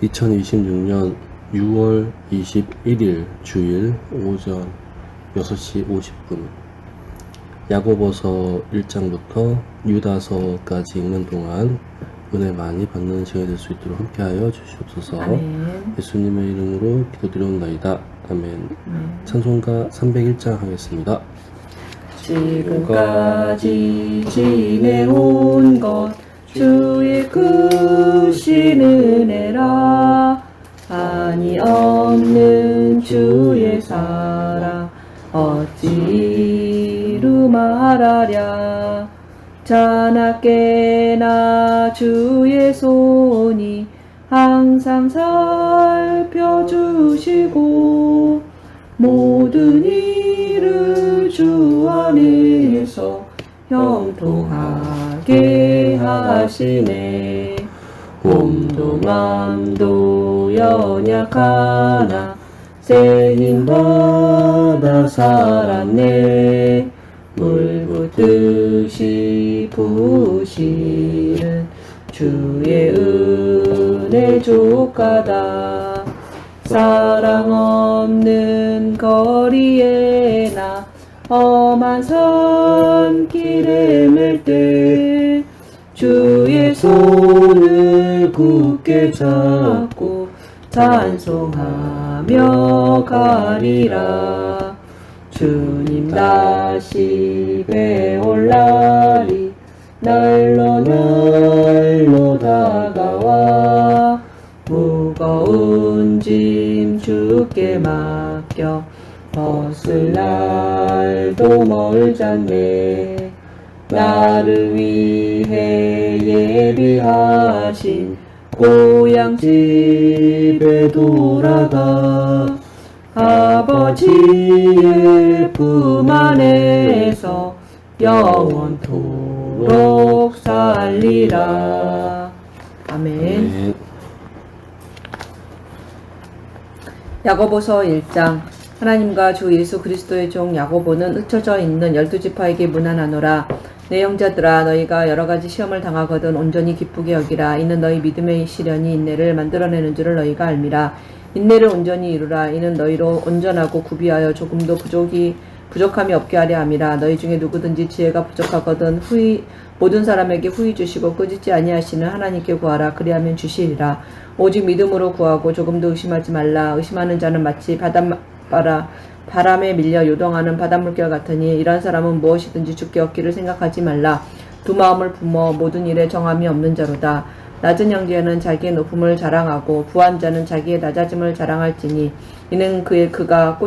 2026년 6월 21일 주일 오전 6시 50분 야고보서 1장부터 유다서까지 읽는 동안 은혜 많이 받는 시간이 될 수 있도록 함께하여 주시옵소서. 아멘. 예수님의 이름으로 기도드리옵나이다. 아멘. 찬송가 301장 하겠습니다. 지금까지 지내온 것 주의 크신 은혜라. 한이 없는 주의 사랑 어찌 이루 말하랴. 자나깨나 주의 손이 항상 살펴주시고 모든 일을 주 안에서 형통하게 하시네. 몸도 맘도 연약하나 새 힘받아 살았네. 물붓듯이 부으시는 주의 은혜 족하다. 사랑 없는 거리에 나 험한 산길에 맬 때 주의 손을 굳게 잡고 찬송하며 가리라. 주님 다시 뵈올 날이 날로 다가와 무거운 짐 주께 맡겨 벗을 날도 멀잖네. 나를 위해 예비하신 고향 집에 돌아가 아버지의 품 안에서 영원토록 살리라. 아멘. 야고보서 1장. 하나님과 주 예수 그리스도의 종 야고보는 흩어져 있는 12지파에게 문안하노라. 내 형제들아, 너희가 여러가지 시험을 당하거든 온전히 기쁘게 여기라. 이는 너희 믿음의 시련이 인내를 만들어내는 줄을 너희가 알미라. 인내를 온전히 이루라. 이는 너희로 온전하고 구비하여 조금도 부족함이 없게 하려 함이라. 너희 중에 누구든지 지혜가 부족하거든 모든 사람에게 후히 주시고 꾸짖지 아니하시는 하나님께 구하라. 그리하면 주시리라. 오직 믿음으로 구하고 조금도 의심하지 말라. 의심하는 자는 마치 바람에 밀려 요동하는 바닷물결 같으니 이런 사람은 무엇이든지 주께 얻기를 생각하지 말라. 두 마음을 품어 모든 일에 정함이 없는 자로다. 낮은 형제는 자기의 높음을 자랑하고 부한 자는 자기의 낮아짐을 자랑할지니 이는 그가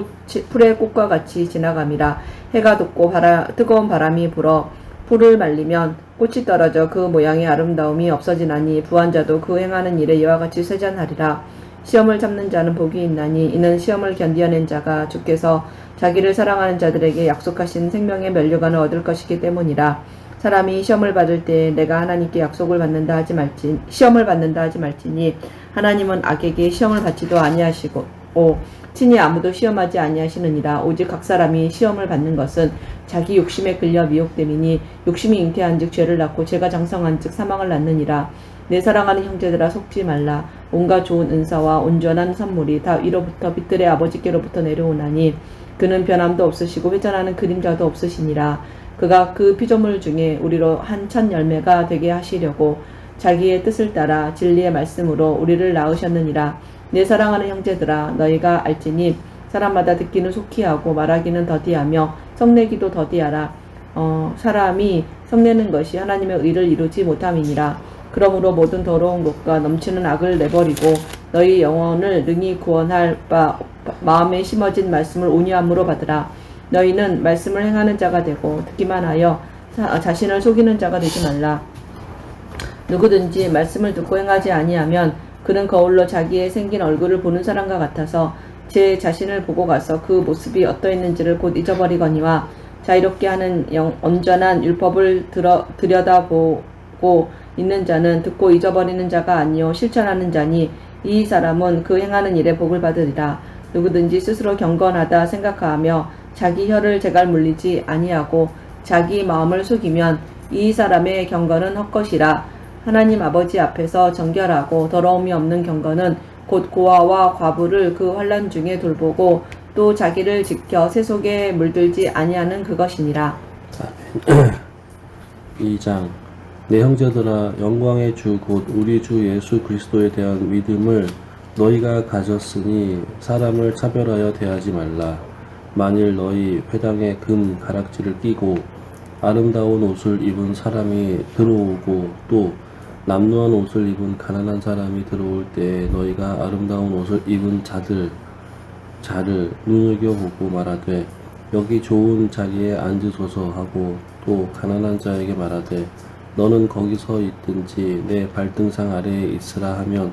풀의 꽃과 같이 지나감이라. 해가 돋고 뜨거운 바람이 불어 풀을 말리면 꽃이 떨어져 그 모양의 아름다움이 없어지나니 부한 자도 그 행하는 일에 이와 같이 쇠잔하리라. 시험을 참는 자는 복이 있나니 이는 시험을 견디어낸 자가 주께서 자기를 사랑하는 자들에게 약속하신 생명의 면류관을 얻을 것이기 때문이라. 사람이 시험을 받을 때 내가 하나님께 시험을 받는다 하지 말지니 하나님은 악에게 시험을 받지도 아니하시고 친히 아무도 시험하지 아니하시느니라. 오직 각 사람이 시험을 받는 것은 자기 욕심에 끌려 미혹됨이니 욕심이 잉태한즉 죄를 낳고 죄가 장성한즉 사망을 낳느니라. 내 사랑하는 형제들아, 속지 말라. 온갖 좋은 은사와 온전한 선물이 다 위로부터 빛들의 아버지께로부터 내려오나니 그는 변함도 없으시고 회전하는 그림자도 없으시니라. 그가 그 피조물 중에 우리로 한 첫 열매가 되게 하시려고 자기의 뜻을 따라 진리의 말씀으로 우리를 낳으셨느니라. 내 사랑하는 형제들아, 너희가 알지니 사람마다 듣기는 속히 하고 말하기는 더디하며 성내기도 더디하라. 사람이 성내는 것이 하나님의 의를 이루지 못함이니라. 그러므로 모든 더러운 것과 넘치는 악을 내버리고 너희 영혼을 능히 구원할 마음에 심어진 말씀을 온유함으로 받으라. 너희는 말씀을 행하는 자가 되고 듣기만 하여 자신을 속이는 자가 되지 말라. 누구든지 말씀을 듣고 행하지 아니하면 그는 거울로 자기의 생긴 얼굴을 보는 사람과 같아서 제 자신을 보고 가서 그 모습이 어떠했는지를 곧 잊어버리거니와 자유롭게 하는 온전한 율법을 들여다보고 있는 자는 듣고 잊어버리는 자가 아니요 실천하는 자니 이 사람은 그 행하는 일에 복을 받으리라. 누구든지 스스로 경건하다 생각하며 자기 혀를 제갈 물리지 아니하고 자기 마음을 속이면 이 사람의 경건은 헛것이라. 하나님 아버지 앞에서 정결하고 더러움이 없는 경건은 곧 고아와 과부를 그 환난 중에 돌보고 또 자기를 지켜 세속에 물들지 아니하는 그것이니라. 2장 내 형제들아 영광의 주 곧 우리 주 예수 그리스도에 대한 믿음을 너희가 가졌으니 사람을 차별하여 대하지 말라. 만일 너희 회당에 금 가락지를 끼고 아름다운 옷을 입은 사람이 들어오고 또 남루한 옷을 입은 가난한 사람이 들어올 때 너희가 아름다운 옷을 입은 자를 눈여겨보고 말하되 여기 좋은 자리에 앉으소서 하고 또 가난한 자에게 말하되 너는 거기서 있든지 내 발등상 아래에 있으라 하면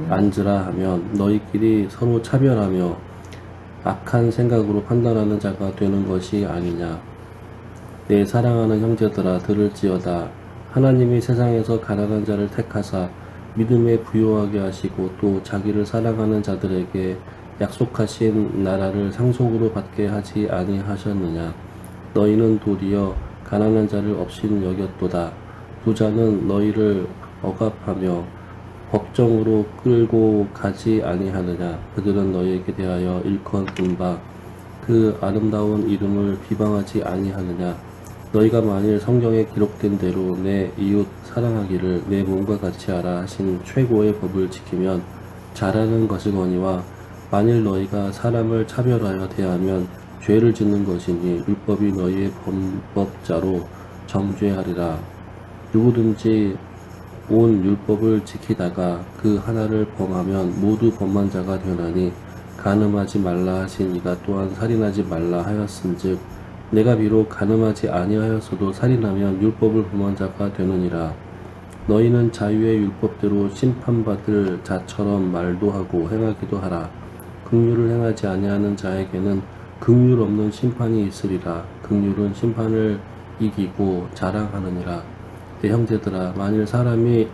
앉으라 하면 너희끼리 서로 차별하며 악한 생각으로 판단하는 자가 되는 것이 아니냐. 내 사랑하는 형제들아 들을지어다. 하나님이 세상에서 가난한 자를 택하사 믿음에 부요하게 하시고 또 자기를 사랑하는 자들에게 약속하신 나라를 상속으로 받게 하지 아니하셨느냐. 너희는 도리어 가난한 자를 없인 여겼도다. 부자는 너희를 억압하며 법정으로 끌고 가지 아니하느냐. 그들은 너희에게 대하여 일컫는 바 그 아름다운 이름을 비방하지 아니하느냐. 너희가 만일 성경에 기록된 대로 내 이웃 사랑하기를 내 몸과 같이 하라 하신 최고의 법을 지키면 잘하는 것이거니와 만일 너희가 사람을 차별하여 대하면 죄를 짓는 것이니 율법이 너희의 범법자로 정죄하리라. 누구든지 온 율법을 지키다가 그 하나를 범하면 모두 범한 자가 되나니 간음하지 말라 하신 이가 또한 살인하지 말라 하였은즉 내가 비록 간음하지 아니하였어도 살인하면 율법을 범한 자가 되느니라. 너희는 자유의 율법대로 심판받을 자처럼 말도 하고 행하기도 하라. 긍휼을 행하지 아니하는 자에게는 긍휼 없는 심판이 있으리라. 긍휼은 심판을 이기고 자랑하느니라. 내 형제들아 만일 사람이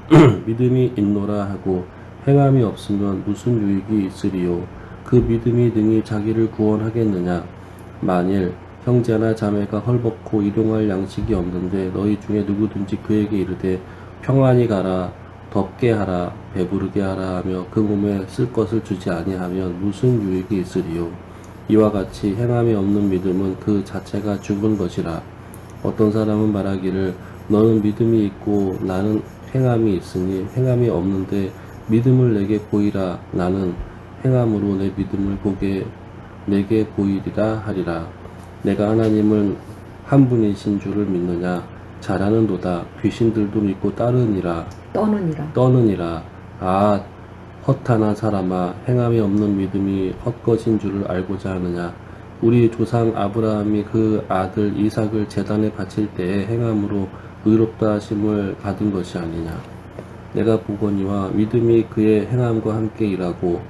믿음이 있노라 하고 행함이 없으면 무슨 유익이 있으리요. 그 믿음이 능히 자기를 구원하겠느냐. 만일 형제나 자매가 헐벗고 일용할 양식이 없는데 너희 중에 누구든지 그에게 이르되 평안히 가라 덥게 하라 배부르게 하라 하며 그 몸에 쓸 것을 주지 아니하면 무슨 유익이 있으리요. 이와 같이 행함이 없는 믿음은 그 자체가 죽은 것이라. 어떤 사람은 말하기를 너는 믿음이 있고 나는 행함이 있으니 행함이 없는데 믿음을 내게 보이라. 나는 행함으로 내 믿음을 내게 보이리라 하리라. 내가 하나님은 한 분이신 줄을 믿느냐. 잘하는도다. 귀신들도 믿고 떠느니라. 아 허탄한 사람아 행함이 없는 믿음이 헛것인 줄을 알고자 하느냐. 우리 조상 아브라함이 그 아들 이삭을 제단에 바칠 때에 행함으로 의롭다 하심을 받은 것이 아니냐. 내가 보거니와 믿음이 그의 행함과 함께 일하고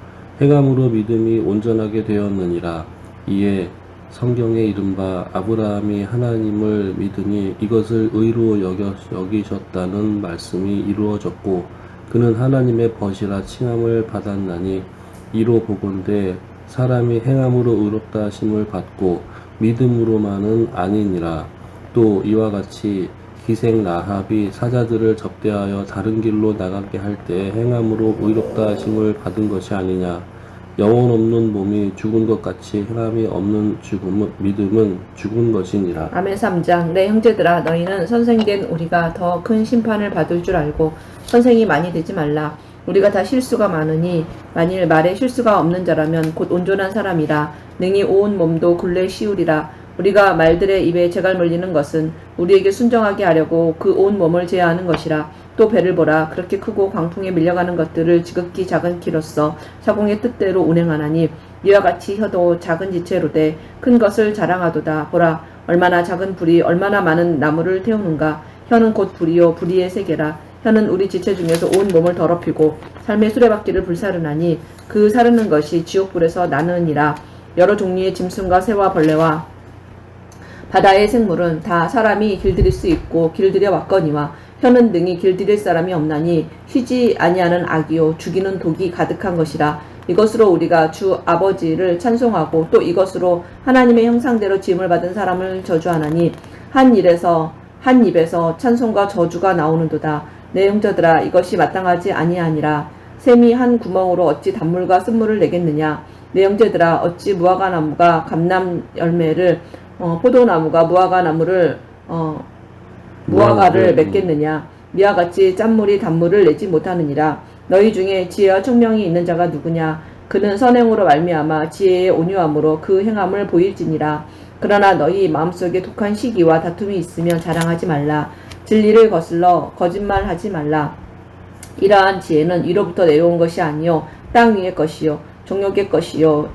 행함으로 믿음이 온전하게 되었느니라. 이에 성경에 이른바 아브라함이 하나님을 믿으니 이것을 의로 여기셨다는 말씀이 이루어졌고 그는 하나님의 벗이라 칭함을 받았나니 이로 보건대 사람이 행함으로 의롭다 하심을 받고 믿음으로만은 아니니라. 또 이와 같이 기생 라합이 사자들을 접대하여 다른 길로 나가게 할 때 행함으로 의롭다 하심을 받은 것이 아니냐. 영혼 없는 몸이 죽은 것 같이 행함이 없는 믿음은 죽은 것이니라. 아멘. 3장 내 형제들아 너희는 선생된 우리가 더 큰 심판을 받을 줄 알고 선생이 많이 되지 말라. 우리가 다 실수가 많으니 만일 말에 실수가 없는 자라면 곧 온전한 사람이라 능히 온 몸도 굴레 씌우리라. 우리가 말들의 입에 재갈 물리는 것은 우리에게 순정하게 하려고 그 온 몸을 제어하는 것이라. 또 배를 보라. 그렇게 크고 광풍에 밀려가는 것들을 지극히 작은 키로서 사공의 뜻대로 운행하나니 이와 같이 혀도 작은 지체로되 큰 것을 자랑하도다. 보라 얼마나 작은 불이 얼마나 많은 나무를 태우는가. 혀는 곧 불이요 불의의 세계라. 혀는 우리 지체 중에서 온 몸을 더럽히고 삶의 수레바퀴를 불사르나니 그 사르는 것이 지옥불에서 나느니라. 여러 종류의 짐승과 새와 벌레와 바다의 생물은 다 사람이 길들일 수 있고 길들여 왔거니와 혀는 능히 길들일 사람이 없나니 쉬지 아니하는 악이요 죽이는 독이 가득한 것이라. 이것으로 우리가 주 아버지를 찬송하고 또 이것으로 하나님의 형상대로 지음을 받은 사람을 저주하나니 한 입에서 찬송과 저주가 나오는도다. 내 형제들아 이것이 마땅하지 아니하니라. 샘이 한 구멍으로 어찌 단물과 쓴물을 내겠느냐. 내 형제들아 어찌 무화과나무가 감람 열매를 포도나무가 무화과를 맺겠느냐. 이와 같이 짠물이 단물을 내지 못하느니라. 너희 중에 지혜와 총명이 있는 자가 누구냐. 그는 선행으로 말미암아 지혜의 온유함으로 그 행함을 보일지니라. 그러나 너희 마음속에 독한 시기와 다툼이 있으면 자랑하지 말라. 진리를 거슬러 거짓말하지 말라. 이러한 지혜는 위로부터 내려온 것이 아니요 땅 위의 것이요 종욕의 것이요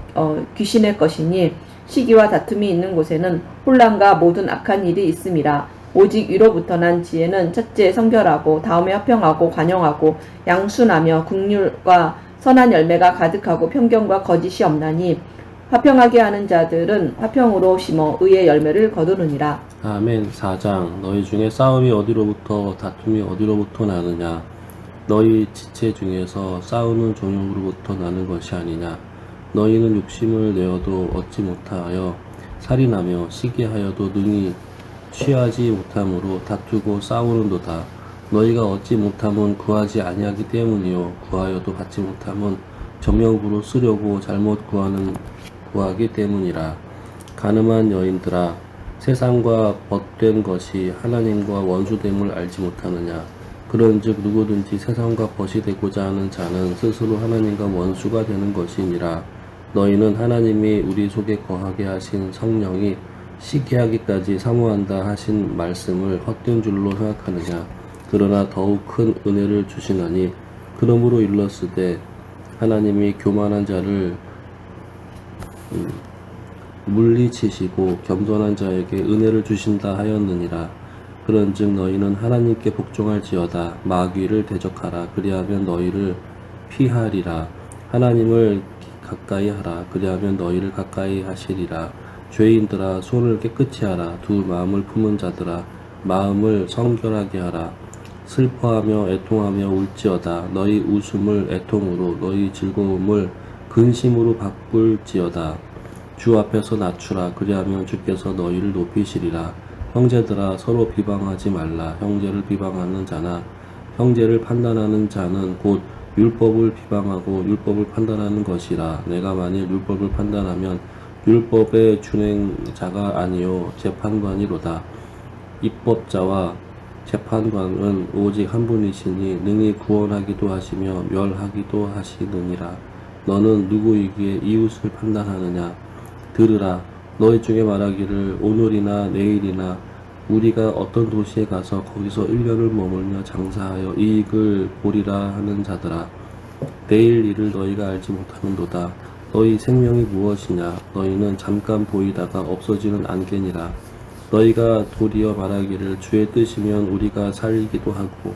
귀신의 것이니 시기와 다툼이 있는 곳에는 혼란과 모든 악한 일이 있음이라. 오직 위로부터 난 지혜는 첫째 성결하고 다음에 화평하고 관용하고 양순하며 긍휼과 선한 열매가 가득하고 편견과 거짓이 없나니 화평하게 하는 자들은 화평으로 심어 의의 열매를 거두느니라. 아멘. 4장. 너희 중에 싸움이 어디로부터 다툼이 어디로부터 나느냐. 너희 지체 중에서 싸우는 종욕으로부터 나는 것이 아니냐. 너희는 욕심을 내어도 얻지 못하여 살인하며 시기하여도 능히 취하지 못함으로 다투고 싸우는도다. 너희가 얻지 못함은 구하지 아니하기 때문이요 구하여도 받지 못함은 정욕으로 쓰려고 잘못 구하기 때문이라. 가늠한 여인들아, 세상과 벗된 것이 하나님과 원수됨을 알지 못하느냐. 그런즉 누구든지 세상과 벗이 되고자 하는 자는 스스로 하나님과 원수가 되는 것이니라. 너희는 하나님이 우리 속에 거하게 하신 성령이 시기하기까지 사모한다 하신 말씀을 헛된 줄로 생각하느냐. 그러나 더욱 큰 은혜를 주시나니 그러므로 일렀으되 하나님이 교만한 자를 물리치시고 겸손한 자에게 은혜를 주신다 하였느니라. 그런즉 너희는 하나님께 복종할지어다. 마귀를 대적하라. 그리하면 너희를 피하리라. 하나님을 가까이 하라. 그리하면 너희를 가까이 하시리라. 죄인들아 손을 깨끗이 하라. 두 마음을 품은 자들아 마음을 성결하게 하라. 슬퍼하며 애통하며 울지어다. 너희 웃음을 애통으로 너희 즐거움을 근심으로 바꿀지어다. 주 앞에서 낮추라. 그리하면 주께서 너희를 높이시리라. 형제들아 서로 비방하지 말라. 형제를 비방하는 자나 형제를 판단하는 자는 곧 율법을 비방하고 율법을 판단하는 것이라. 내가 만일 율법을 판단하면 율법의 준행자가 아니요 재판관이로다. 입법자와 재판관은 오직 한 분이시니 능히 구원하기도 하시며 멸하기도 하시느니라. 너는 누구이기에 이웃을 판단하느냐. 들으라. 너희 중에 말하기를 오늘이나 내일이나 우리가 어떤 도시에 가서 거기서 1년을 머물며 장사하여 이익을 보리라 하는 자들아. 내일 일을 너희가 알지 못하는도다. 너희 생명이 무엇이냐. 너희는 잠깐 보이다가 없어지는 안개니라. 너희가 도리어 말하기를 주의 뜻이면 우리가 살기도 하고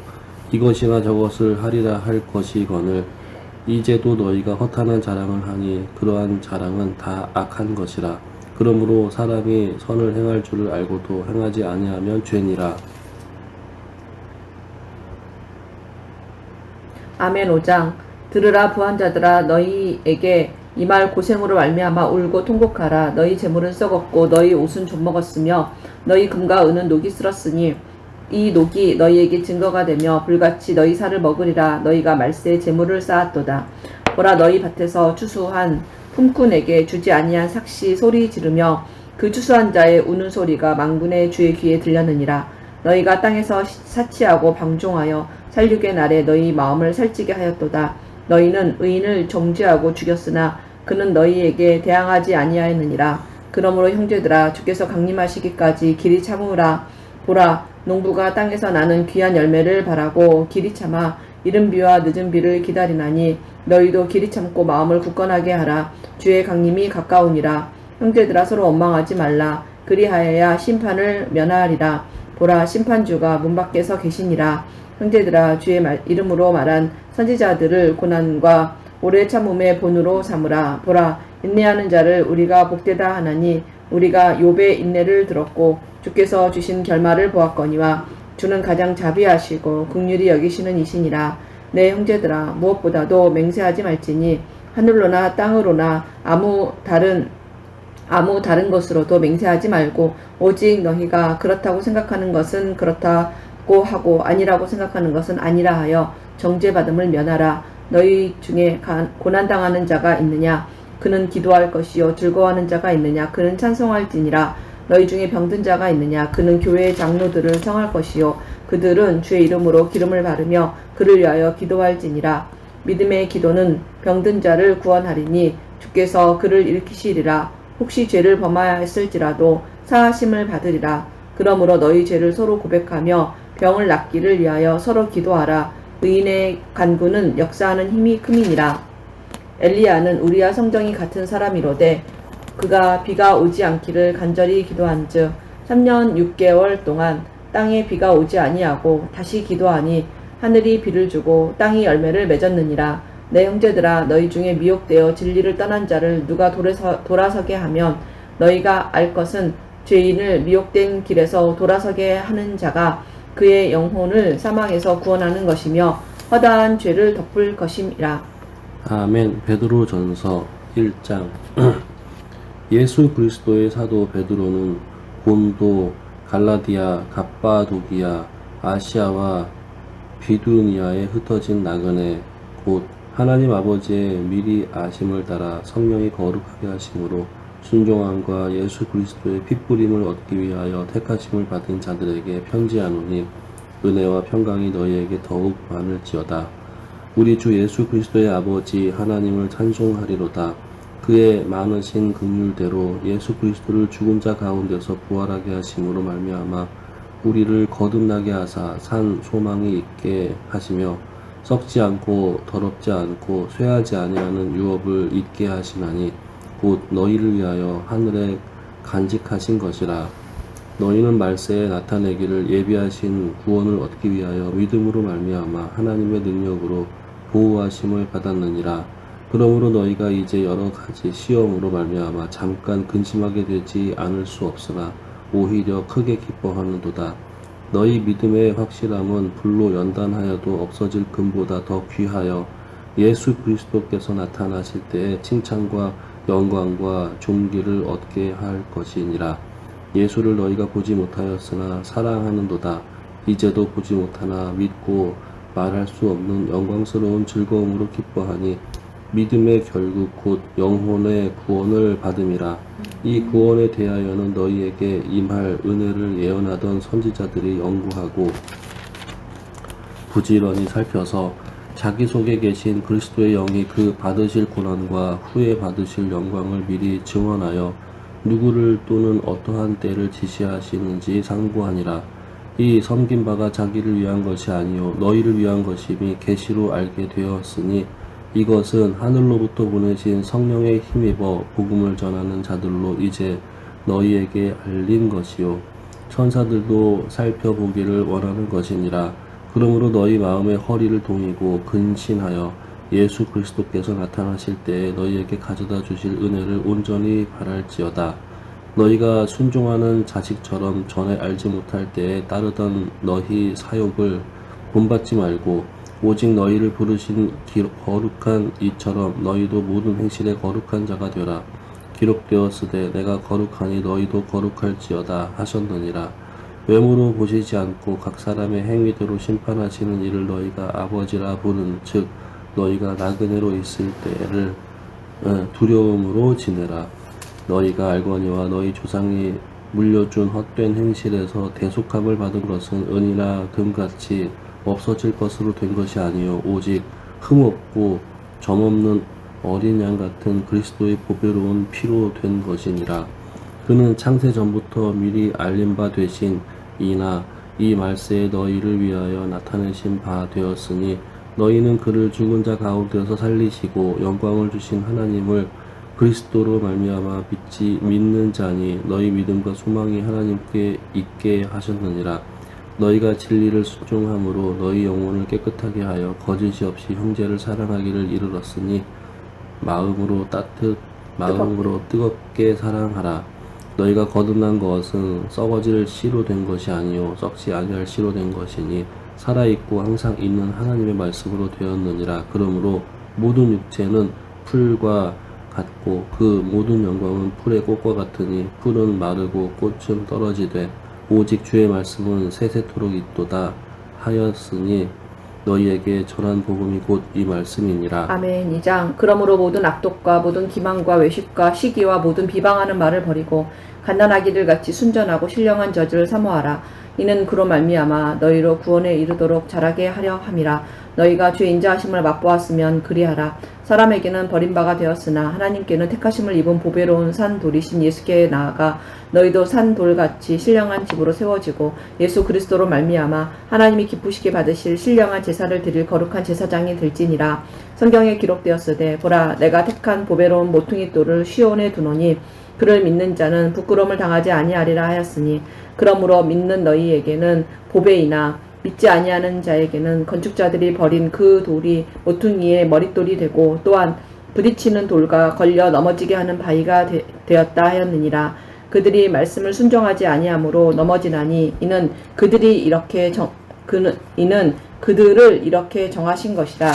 이것이나 저것을 하리라 할 것이거늘 이제도 너희가 허탄한 자랑을 하니 그러한 자랑은 다 악한 것이라. 그러므로 사람이 선을 행할 줄을 알고도 행하지 아니하면 죄니라. 아멘. 5장. 들으라 부한 자들아 너희에게 이 말 고생으로 말미암아 울고 통곡하라. 너희 재물은 썩었고 너희 옷은 좀먹었으며 너희 금과 은은 녹이 쓸었으니 이 녹이 너희에게 증거가 되며 불같이 너희 살을 먹으리라. 너희가 말세에 재물을 쌓았도다. 보라 너희 밭에서 추수한 품꾼에게 주지 아니한 삭시 소리 지르며 그 추수한 자의 우는 소리가 만군의 주의 귀에 들렸느니라. 너희가 땅에서 사치하고 방종하여 살육의 날에 너희 마음을 살찌게 하였도다. 너희는 의인을 정죄하고 죽였으나 그는 너희에게 대항하지 아니하였느니라. 그러므로 형제들아 주께서 강림하시기까지 길이 참으라. 보라 농부가 땅에서 나는 귀한 열매를 바라고 길이 참아 이른 비와 늦은 비를 기다리나니 너희도 길이 참고 마음을 굳건하게 하라. 주의 강림이 가까우니라. 형제들아 서로 원망하지 말라. 그리하여야 심판을 면하리라. 보라 심판주가 문 밖에서 계시니라. 형제들아 주의 이름으로 말한 선지자들을 고난과 오래 참음의 본으로 삼으라. 보라 인내하는 자를 우리가 복되다 하나니 우리가 욥의 인내를 들었고 주께서 주신 결말을 보았거니와 주는 가장 자비하시고 긍휼히 여기시는 이시니라. 내 형제들아 무엇보다도 맹세하지 말지니 하늘로나 땅으로나 아무 다른 것으로도 맹세하지 말고 오직 너희가 그렇다고 생각하는 것은 그렇다고 맞고 하고 아니라고 생각하는 것은 아니라 하여 정죄받음을 면하라. 너희 중에 고난당하는 자가 있느냐? 그는 기도할 것이요. 즐거워하는 자가 있느냐? 그는 찬송할지니라. 너희 중에 병든 자가 있느냐? 그는 교회의 장로들을 청할 것이요. 그들은 주의 이름으로 기름을 바르며 그를 위하여 기도할지니라. 믿음의 기도는 병든 자를 구원하리니 주께서 그를 일으키시리라. 혹시 죄를 범하였을지라도 사하심을 받으리라. 그러므로 너희 죄를 서로 고백하며 병을 낫기를 위하여 서로 기도하라. 의인의 간구는 역사하는 힘이 큼이니라. 엘리야는 우리와 성정이 같은 사람이로되 그가 비가 오지 않기를 간절히 기도한즉 3년 6개월 동안 땅에 비가 오지 아니하고 다시 기도하니 하늘이 비를 주고 땅이 열매를 맺었느니라. 내 형제들아, 너희 중에 미혹되어 진리를 떠난 자를 누가 돌아서게 하면 너희가 알 것은 죄인을 미혹된 길에서 돌아서게 하는 자가 그의 영혼을 사망에서 구원하는 것이며 허다한 죄를 덮을 것임이라. 아멘. 베드로전서 1장. 예수 그리스도의 사도 베드로는 본도, 갈라디아, 갑바도기아, 아시아와 비두니아에 흩어진 나그네 곧 하나님 아버지의 미리 아심을 따라 성령이 거룩하게 하심으로 순종함과 예수 그리스도의 핏부림을 얻기 위하여 택하심을 받은 자들에게 편지하노니 은혜와 평강이 너희에게 더욱 많을지어다. 우리 주 예수 그리스도의 아버지 하나님을 찬송하리로다. 그의 많으신 긍휼대로 예수 그리스도를 죽은 자 가운데서 부활하게 하심으로 말미암아 우리를 거듭나게 하사 산 소망이 있게 하시며 썩지 않고 더럽지 않고 쇠하지 아니하는 유업을 있게 하시나니 곧 너희를 위하여 하늘에 간직하신 것이라. 너희는 말세에 나타내기를 예비하신 구원을 얻기 위하여 믿음으로 말미암아 하나님의 능력으로 보호하심을 받았느니라. 그러므로 너희가 이제 여러 가지 시험으로 말미암아 잠깐 근심하게 되지 않을 수 없으나 오히려 크게 기뻐하는도다. 너희 믿음의 확실함은 불로 연단하여도 없어질 금보다 더 귀하여 예수 그리스도께서 나타나실 때에 칭찬과 영광과 존귀를 얻게 할 것이니라. 예수를 너희가 보지 못하였으나 사랑하는도다. 이제도 보지 못하나 믿고 말할 수 없는 영광스러운 즐거움으로 기뻐하니 믿음의 결국 곧 영혼의 구원을 받음이라. 이 구원에 대하여는 너희에게 임할 은혜를 예언하던 선지자들이 연구하고 부지런히 살펴서 자기 속에 계신 그리스도의 영이 그 받으실 고난과 후에 받으실 영광을 미리 증언하여 누구를 또는 어떠한 때를 지시하시는지 상고하니라. 이 섬긴 바가 자기를 위한 것이 아니요 너희를 위한 것임이 계시로 알게 되었으니 이것은 하늘로부터 보내신 성령에 힘입어 복음을 전하는 자들로 이제 너희에게 알린 것이요 천사들도 살펴보기를 원하는 것이니라. 그러므로 너희 마음의 허리를 동이고 근신하여 예수 그리스도께서 나타나실 때에 너희에게 가져다 주실 은혜를 온전히 바랄지어다. 너희가 순종하는 자식처럼 전에 알지 못할 때에 따르던 너희 사욕을 본받지 말고 오직 너희를 부르신 거룩한 이처럼 너희도 모든 행실에 거룩한 자가 되라. 기록되었으되 내가 거룩하니 너희도 거룩할지어다 하셨느니라. 외모로 보시지 않고 각 사람의 행위대로 심판하시는 이를 너희가 아버지라 부른 즉 너희가 나그네로 있을 때를 두려움으로 지내라. 너희가 알거니와 너희 조상이 물려준 헛된 행실에서 대속함을 받은 것은 은이나 금같이 없어질 것으로 된 것이 아니요 오직 흠없고 점없는 어린 양 같은 그리스도의 보배로운 피로 된 것이니라. 그는 창세 전부터 미리 알린 바 되신 이나 이 말세에 너희를 위하여 나타내신 바 되었으니 너희는 그를 죽은 자 가운데서 살리시고 영광을 주신 하나님을 그리스도로 말미암아 믿는 자니 너희 믿음과 소망이 하나님께 있게 하셨느니라. 너희가 진리를 순종함으로 너희 영혼을 깨끗하게 하여 거짓이 없이 형제를 사랑하기를 이르렀으니 마음으로 뜨겁게 사랑하라. 너희가 거듭난 것은 썩어질 씨로 된 것이 아니요 썩지 아니할 씨로 된 것이니 살아있고 항상 있는 하나님의 말씀으로 되었느니라. 그러므로 모든 육체는 풀과 같고 그 모든 영광은 풀의 꽃과 같으니 풀은 마르고 꽃은 떨어지되 오직 주의 말씀은 세세토록 있도다 하였으니 너희에게 전한 복음이 곧 이 말씀이니라. 아멘. 2장. 그러므로 모든 악독과 모든 기만과 외식과 시기와 모든 비방하는 말을 버리고 갓난아기들 같이 순전하고 신령한 젖을 사모하라. 이는 그로 말미암아 너희로 구원에 이르도록 자라게 하려 함이라. 너희가 주의 인자하심을 맛보았으면 그리하라. 사람에게는 버림바가 되었으나 하나님께는 택하심을 입은 보배로운 산 돌이신 예수께 나아가 너희도 산 돌같이 신령한 집으로 세워지고 예수 그리스도로 말미암아 하나님이 기쁘시게 받으실 신령한 제사를 드릴 거룩한 제사장이 될지니라. 성경에 기록되었으되 보라 내가 택한 보배로운 모퉁이 돌을 시온에 두노니 그를 믿는 자는 부끄러움을 당하지 아니하리라 하였으니 그러므로 믿는 너희에게는 보배이나 믿지 아니하는 자에게는 건축자들이 버린 그 돌이 모퉁이의 머릿돌이 되고 또한 부딪히는 돌과 걸려 넘어지게 하는 바위가 되었다 하였느니라. 그들이 말씀을 순종하지 아니하므로 넘어지나니 이는 그들을 이렇게 정하신 것이라.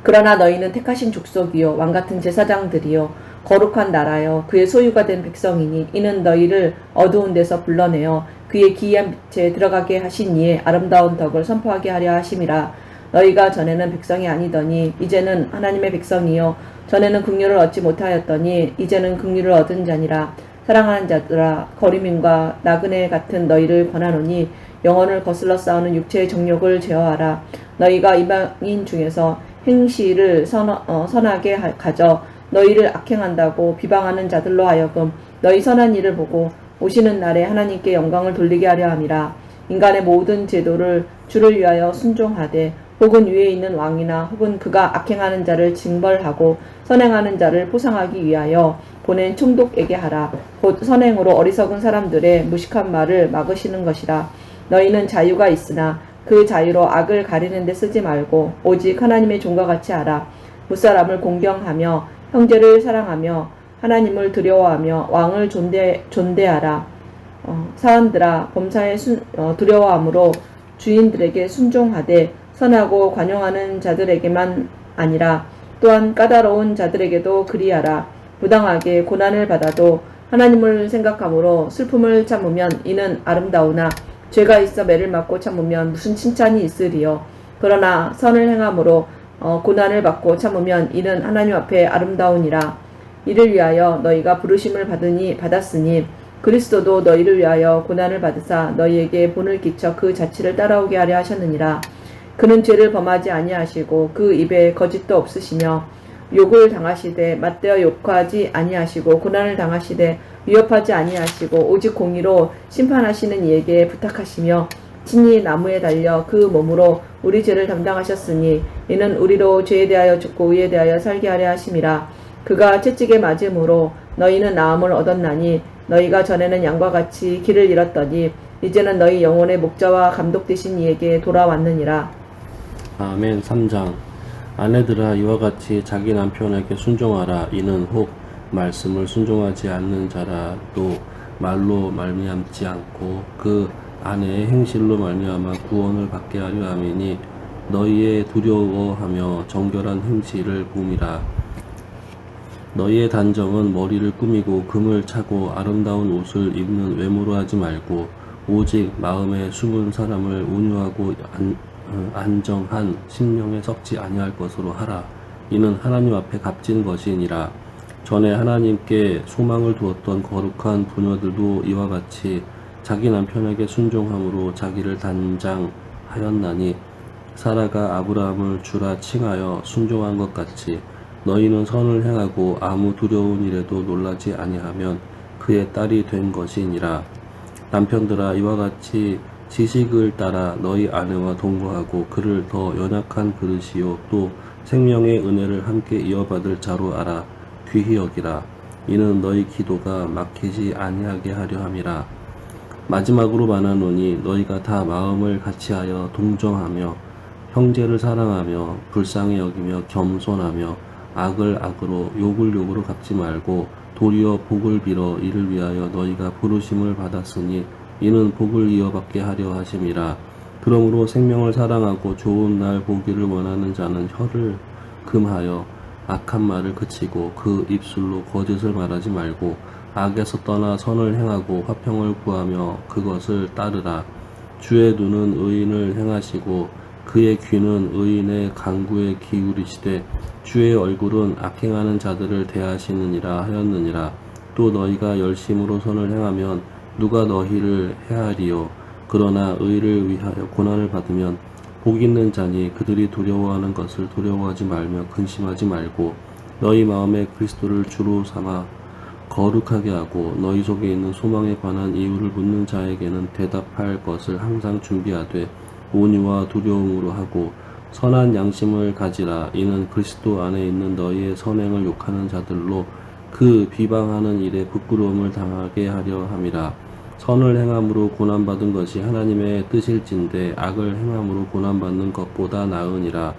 그러나 너희는 택하신 족속이요 왕같은 제사장들이요 거룩한 나라여 그의 소유가 된 백성이니 이는 너희를 어두운 데서 불러내어 그의 기이한 빛에 들어가게 하신 이의 아름다운 덕을 선포하게 하려 하심이라. 너희가 전에는 백성이 아니더니 이제는 하나님의 백성이요 전에는 긍휼을 얻지 못하였더니 이제는 긍휼을 얻은 자니라. 사랑하는 자들아 거리민과 나그네 같은 너희를 권하노니 영혼을 거슬러 싸우는 육체의 정욕을 제어하라. 너희가 이방인 중에서 행실을 선하게 가져 너희를 악행한다고 비방하는 자들로 하여금 너희 선한 일을 보고 오시는 날에 하나님께 영광을 돌리게 하려 함이라. 인간의 모든 제도를 주를 위하여 순종하되 혹은 위에 있는 왕이나 혹은 그가 악행하는 자를 징벌하고 선행하는 자를 포상하기 위하여 보낸 총독에게 하라. 곧 선행으로 어리석은 사람들의 무식한 말을 막으시는 것이라. 너희는 자유가 있으나 그 자유로 악을 가리는 데 쓰지 말고 오직 하나님의 종과 같이 하라. 무사람을 공경하며 형제를 사랑하며 하나님을 두려워하며 왕을 존대하라. 사람들아 범사에 두려워함으로 주인들에게 순종하되 선하고 관용하는 자들에게만 아니라 또한 까다로운 자들에게도 그리하라. 부당하게 고난을 받아도 하나님을 생각함으로 슬픔을 참으면 이는 아름다우나 죄가 있어 매를 맞고 참으면 무슨 칭찬이 있으리요. 그러나 선을 행함으로 고난을 받고 참으면 이는 하나님 앞에 아름다우니라. 이를 위하여 너희가 부르심을 받았으니 그리스도도 너희를 위하여 고난을 받으사 너희에게 본을 끼쳐 그 자취를 따라오게 하려 하셨느니라. 그는 죄를 범하지 아니하시고 그 입에 거짓도 없으시며 욕을 당하시되 맞대어 욕하지 아니하시고 고난을 당하시되 위협하지 아니하시고 오직 공의로 심판하시는 이에게 부탁하시며 친히 나무에 달려 그 몸으로 우리 죄를 담당하셨으니 이는 우리로 죄에 대하여 죽고 의에 대하여 살게 하려 하심이라. 그가 채찍에 맞음으로 너희는 나음을 얻었나니 너희가 전에는 양과 같이 길을 잃었더니 이제는 너희 영혼의 목자와 감독 되신 이에게 돌아왔느니라. 아멘. 3장. 아내들아 이와 같이 자기 남편에게 순종하라. 이는 혹 말씀을 순종하지 않는 자라도 말로 말미암지 않고 그 아내의 행실로 말미암아 구원을 받게 하려 함이니 너희의 두려워하며 정결한 행실을 봄이라. 너희의 단정은 머리를 꾸미고 금을 차고 아름다운 옷을 입는 외모로 하지 말고 오직 마음에 숨은 사람을 온유하고 안정한 심령에 섞지 아니할 것으로 하라. 이는 하나님 앞에 값진 것이니라. 전에 하나님께 소망을 두었던 거룩한 부녀들도 이와 같이 자기 남편에게 순종함으로 자기를 단장하였나니 사라가 아브라함을 주라 칭하여 순종한 것 같이 너희는 선을 행하고 아무 두려운 일에도 놀라지 아니하면 그의 딸이 된 것이니라. 남편들아 이와 같이 지식을 따라 너희 아내와 동거하고 그를 더 연약한 그릇이요 또 생명의 은혜를 함께 이어받을 자로 알아 귀히 여기라. 이는 너희 기도가 막히지 아니하게 하려 함이라. 마지막으로 말하노니 너희가 다 마음을 같이하여 동정하며 형제를 사랑하며 불쌍히 여기며 겸손하며 악을 악으로 욕을 욕으로 갚지 말고 도리어 복을 빌어 이를 위하여 너희가 부르심을 받았으니 이는 복을 이어받게 하려 하심이라. 그러므로 생명을 사랑하고 좋은 날 보기를 원하는 자는 혀를 금하여 악한 말을 그치고 그 입술로 거짓을 말하지 말고 악에서 떠나 선을 행하고 화평을 구하며 그것을 따르라. 주의 눈은 의인을 행하시고 그의 귀는 의인의 간구에 기울이시되 주의 얼굴은 악행하는 자들을 대하시느니라 하였느니라. 또 너희가 열심으로 선을 행하면 누가 너희를 해하리요. 그러나 의를 위하여 고난을 받으면 복 있는 자니 그들이 두려워하는 것을 두려워하지 말며 근심하지 말고 너희 마음에 그리스도를 주로 삼아 거룩하게 하고 너희 속에 있는 소망에 관한 이유를 묻는 자에게는 대답할 것을 항상 준비하되 온유와 두려움으로 하고 선한 양심을 가지라. 이는 그리스도 안에 있는 너희의 선행을 욕하는 자들로 그 비방하는 일에 부끄러움을 당하게 하려 함이라. 선을 행함으로 고난받은 것이 하나님의 뜻일진데 악을 행함으로 고난받는 것보다 나으니라.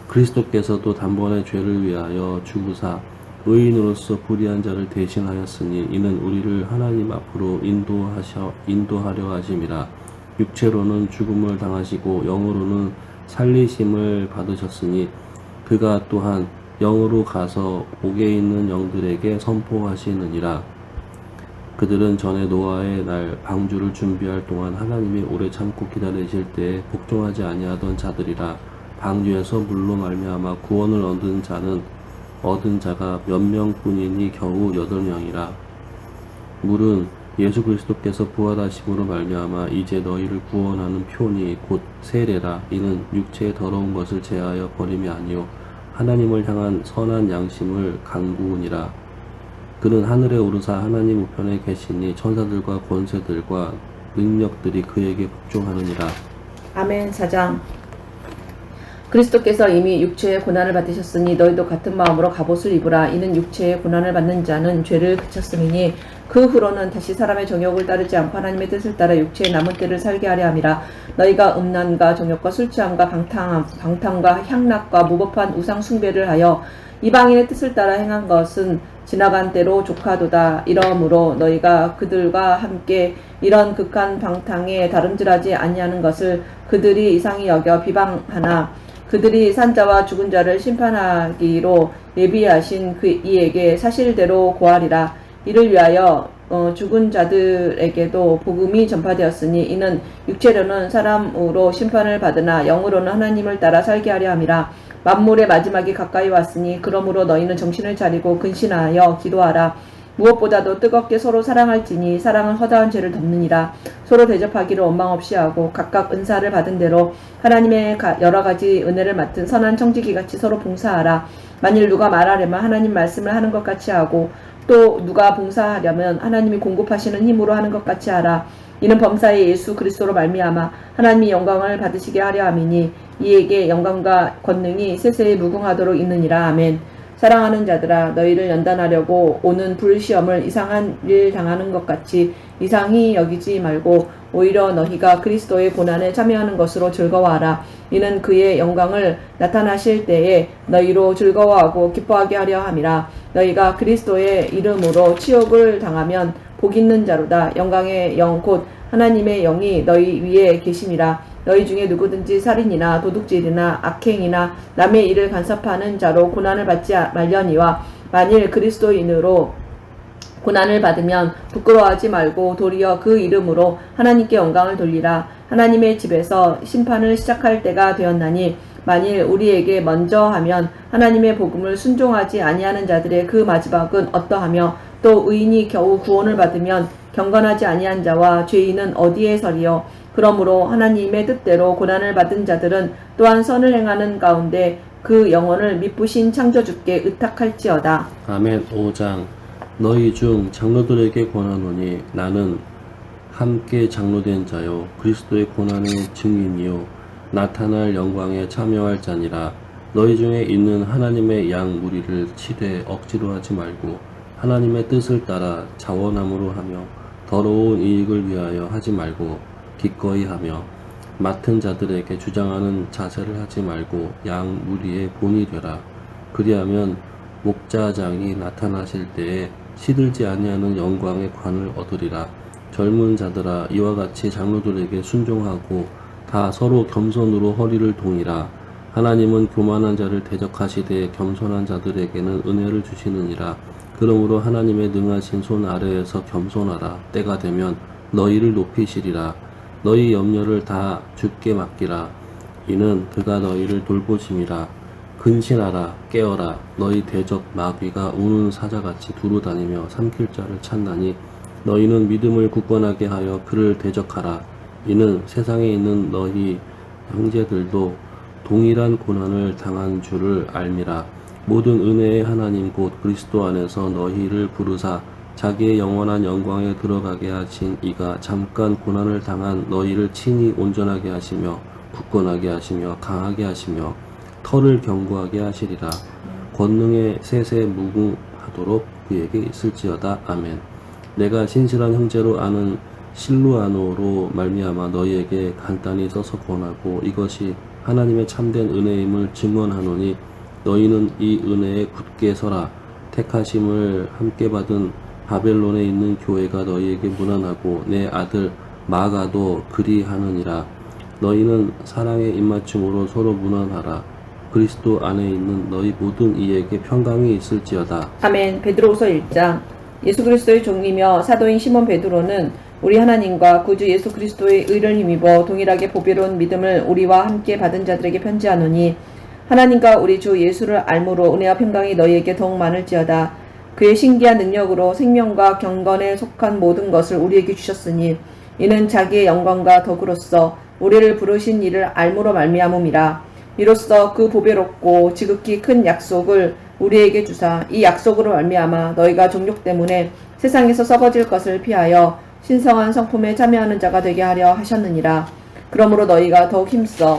그리스도께서도 단번에 죄를 위하여 죽으사 의인으로서 불의한 자를 대신하였으니 이는 우리를 하나님 앞으로 인도하려 하심이라. 육체로는 죽음을 당하시고 영으로는 살리심을 받으셨으니 그가 또한 영으로 가서 옥에 있는 영들에게 선포하시느니라. 그들은 전에 노아의 날 방주를 준비할 동안 하나님이 오래 참고 기다리실 때에 복종하지 아니하던 자들이라. 방주에서 물로 말미암아 구원을 얻은 자가 몇 명뿐이니 겨우 8명이라. 물은 예수 그리스도께서 부활하심으로 말미암아 이제 너희를 구원하는 표니 곧 세례라. 이는 육체의 더러운 것을 제하여 버림이 아니요 하나님을 향한 선한 양심을 강구하니라. 그는 하늘에 오르사 하나님 우편에 계시니 천사들과 권세들과 능력들이 그에게 복종하느니라. 아멘. 4장. 그리스도께서 이미 육체의 고난을 받으셨으니 너희도 같은 마음으로 갑옷을 입으라. 이는 육체의 고난을 받는 자는 죄를 그쳤음이니 그 후로는 다시 사람의 정욕을 따르지 않고 하나님의 뜻을 따라 육체의 남은 때를 살게 하려 함이라. 너희가 음란과 정욕과 술취함과 방탕과 향락과 무법한 우상 숭배를 하여 이방인의 뜻을 따라 행한 것은 지나간 때로 족하도다. 이러므로 너희가 그들과 함께 이런 극한 방탕에 다름질하지 아니하는 것을 그들이 이상히 여겨 비방하나 그들이 산자와 죽은 자를 심판하기로 예비하신 이에게 사실대로 고하리라. 이를 위하여 죽은 자들에게도 복음이 전파되었으니 이는 육체로는 사람으로 심판을 받으나 영으로는 하나님을 따라 살게 하려 함이라. 만물의 마지막이 가까이 왔으니 그러므로 너희는 정신을 차리고 근신하여 기도하라. 무엇보다도 뜨겁게 서로 사랑할지니 사랑은 허다한 죄를 덮느니라. 서로 대접하기를 원망 없이 하고 각각 은사를 받은 대로 하나님의 여러 가지 은혜를 맡은 선한 청지기같이 서로 봉사하라. 만일 누가 말하려면 하나님 말씀을 하는 것 같이 하고 또 누가 봉사하려면 하나님이 공급하시는 힘으로 하는 것 같이 하라. 이는 범사의 예수 그리스도로 말미암아 하나님이 영광을 받으시게 하려 함이니 이에게 영광과 권능이 세세에 무궁하도록 있느니라. 아멘. 사랑하는 자들아, 너희를 연단하려고 오는 불시험을 이상한 일 당하는 것 같이 이상히 여기지 말고 오히려 너희가 그리스도의 고난에 참여하는 것으로 즐거워하라. 이는 그의 영광을 나타나실 때에 너희로 즐거워하고 기뻐하게 하려 함이라. 너희가 그리스도의 이름으로 치욕을 당하면 복 있는 자로다. 영광의 영 곧 하나님의 영이 너희 위에 계심이라. 너희 중에 누구든지 살인이나 도둑질이나 악행이나 남의 일을 간섭하는 자로 고난을 받지 말려니와 만일 그리스도인으로 고난을 받으면 부끄러워하지 말고 도리어 그 이름으로 하나님께 영광을 돌리라. 하나님의 집에서 심판을 시작할 때가 되었나니 만일 우리에게 먼저 하면 하나님의 복음을 순종하지 아니하는 자들의 그 마지막은 어떠하며 또 의인이 겨우 구원을 받으면 경건하지 아니한 자와 죄인은 어디에 서리요. 그러므로 하나님의 뜻대로 고난을 받은 자들은 또한 선을 행하는 가운데 그 영혼을 미쁘신 창조주께 의탁할지어다. 아멘. 5장. 너희 중 장로들에게 권하노니 나는 함께 장로된 자요 그리스도의 고난의 증인이요 나타날 영광에 참여할 자니라. 너희 중에 있는 하나님의 양 무리를 치되 억지로 하지 말고 하나님의 뜻을 따라 자원함으로 하며 더러운 이익을 위하여 하지 말고 기꺼이 하며 맡은 자들에게 주장하는 자세를 하지 말고 양 무리의 본이 되라. 그리하면 목자장이 나타나실 때에 시들지 아니하는 영광의 관을 얻으리라. 젊은 자들아, 이와 같이 장로들에게 순종하고 다 서로 겸손으로 허리를 동이라. 하나님은 교만한 자를 대적하시되 겸손한 자들에게는 은혜를 주시느니라. 그러므로 하나님의 능하신 손 아래에서 겸손하라. 때가 되면 너희를 높이시리라. 너희 염려를 다 주께 맡기라. 이는 그가 너희를 돌보심이라. 근신하라. 깨어라. 너희 대적 마귀가 우는 사자같이 두루 다니며 삼킬 자를 찾나니 너희는 믿음을 굳건하게 하여 그를 대적하라. 이는 세상에 있는 너희 형제들도 동일한 고난을 당한 줄을 알미라. 모든 은혜의 하나님 곧 그리스도 안에서 너희를 부르사 자기의 영원한 영광에 들어가게 하신 이가 잠깐 고난을 당한 너희를 친히 온전하게 하시며 굳건하게 하시며 강하게 하시며 털을 견고하게 하시리라. 권능의 셋에 무궁하도록 그에게 있을지어다. 아멘. 내가 신실한 형제로 아는 실루아노로 말미암아 너희에게 간단히 써서 권하고 이것이 하나님의 참된 은혜임을 증언하노니 너희는 이 은혜에 굳게 서라. 택하심을 함께 받은 바벨론에 있는 교회가 너희에게 문안하고 내 아들 마가도 그리하느니라. 너희는 사랑의 입맞춤으로 서로 문안하라. 그리스도 안에 있는 너희 모든 이에게 평강이 있을지어다. 아멘. 베드로후서 1장. 예수 그리스도의 종이며 사도인 시몬 베드로는 우리 하나님과 구주 예수 그리스도의 의를 힘입어 동일하게 보배로운 믿음을 우리와 함께 받은 자들에게 편지하노니 하나님과 우리 주 예수를 알므로 은혜와 평강이 너희에게 더욱 많을지어다. 그의 신기한 능력으로 생명과 경건에 속한 모든 것을 우리에게 주셨으니 이는 자기의 영광과 덕으로서 우리를 부르신 이를 알므로 말미암음이라. 이로써 그 보배롭고 지극히 큰 약속을 우리에게 주사 이 약속으로 말미암아 너희가 종족 때문에 세상에서 썩어질 것을 피하여 신성한 성품에 참여하는 자가 되게 하려 하셨느니라. 그러므로 너희가 더욱 힘써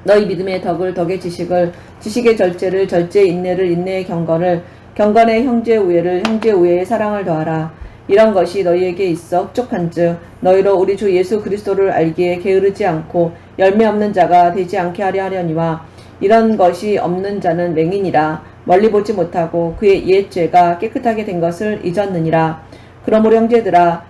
너희 믿음의 덕을 덕의 지식을 지식의 절제를 절제의 인내를 인내의 경건을 경건의 형제 우애를 형제 우애의 사랑을 더하라. 이런 것이 너희에게 있어 흡족한즉 너희로 우리 주 예수 그리스도를 알기에 게으르지 않고 열매 없는 자가 되지 않게 하려 하려니와 이런 것이 없는 자는 맹인이라 멀리 보지 못하고 그의 옛 죄가 깨끗하게 된 것을 잊었느니라. 그러므로 형제들아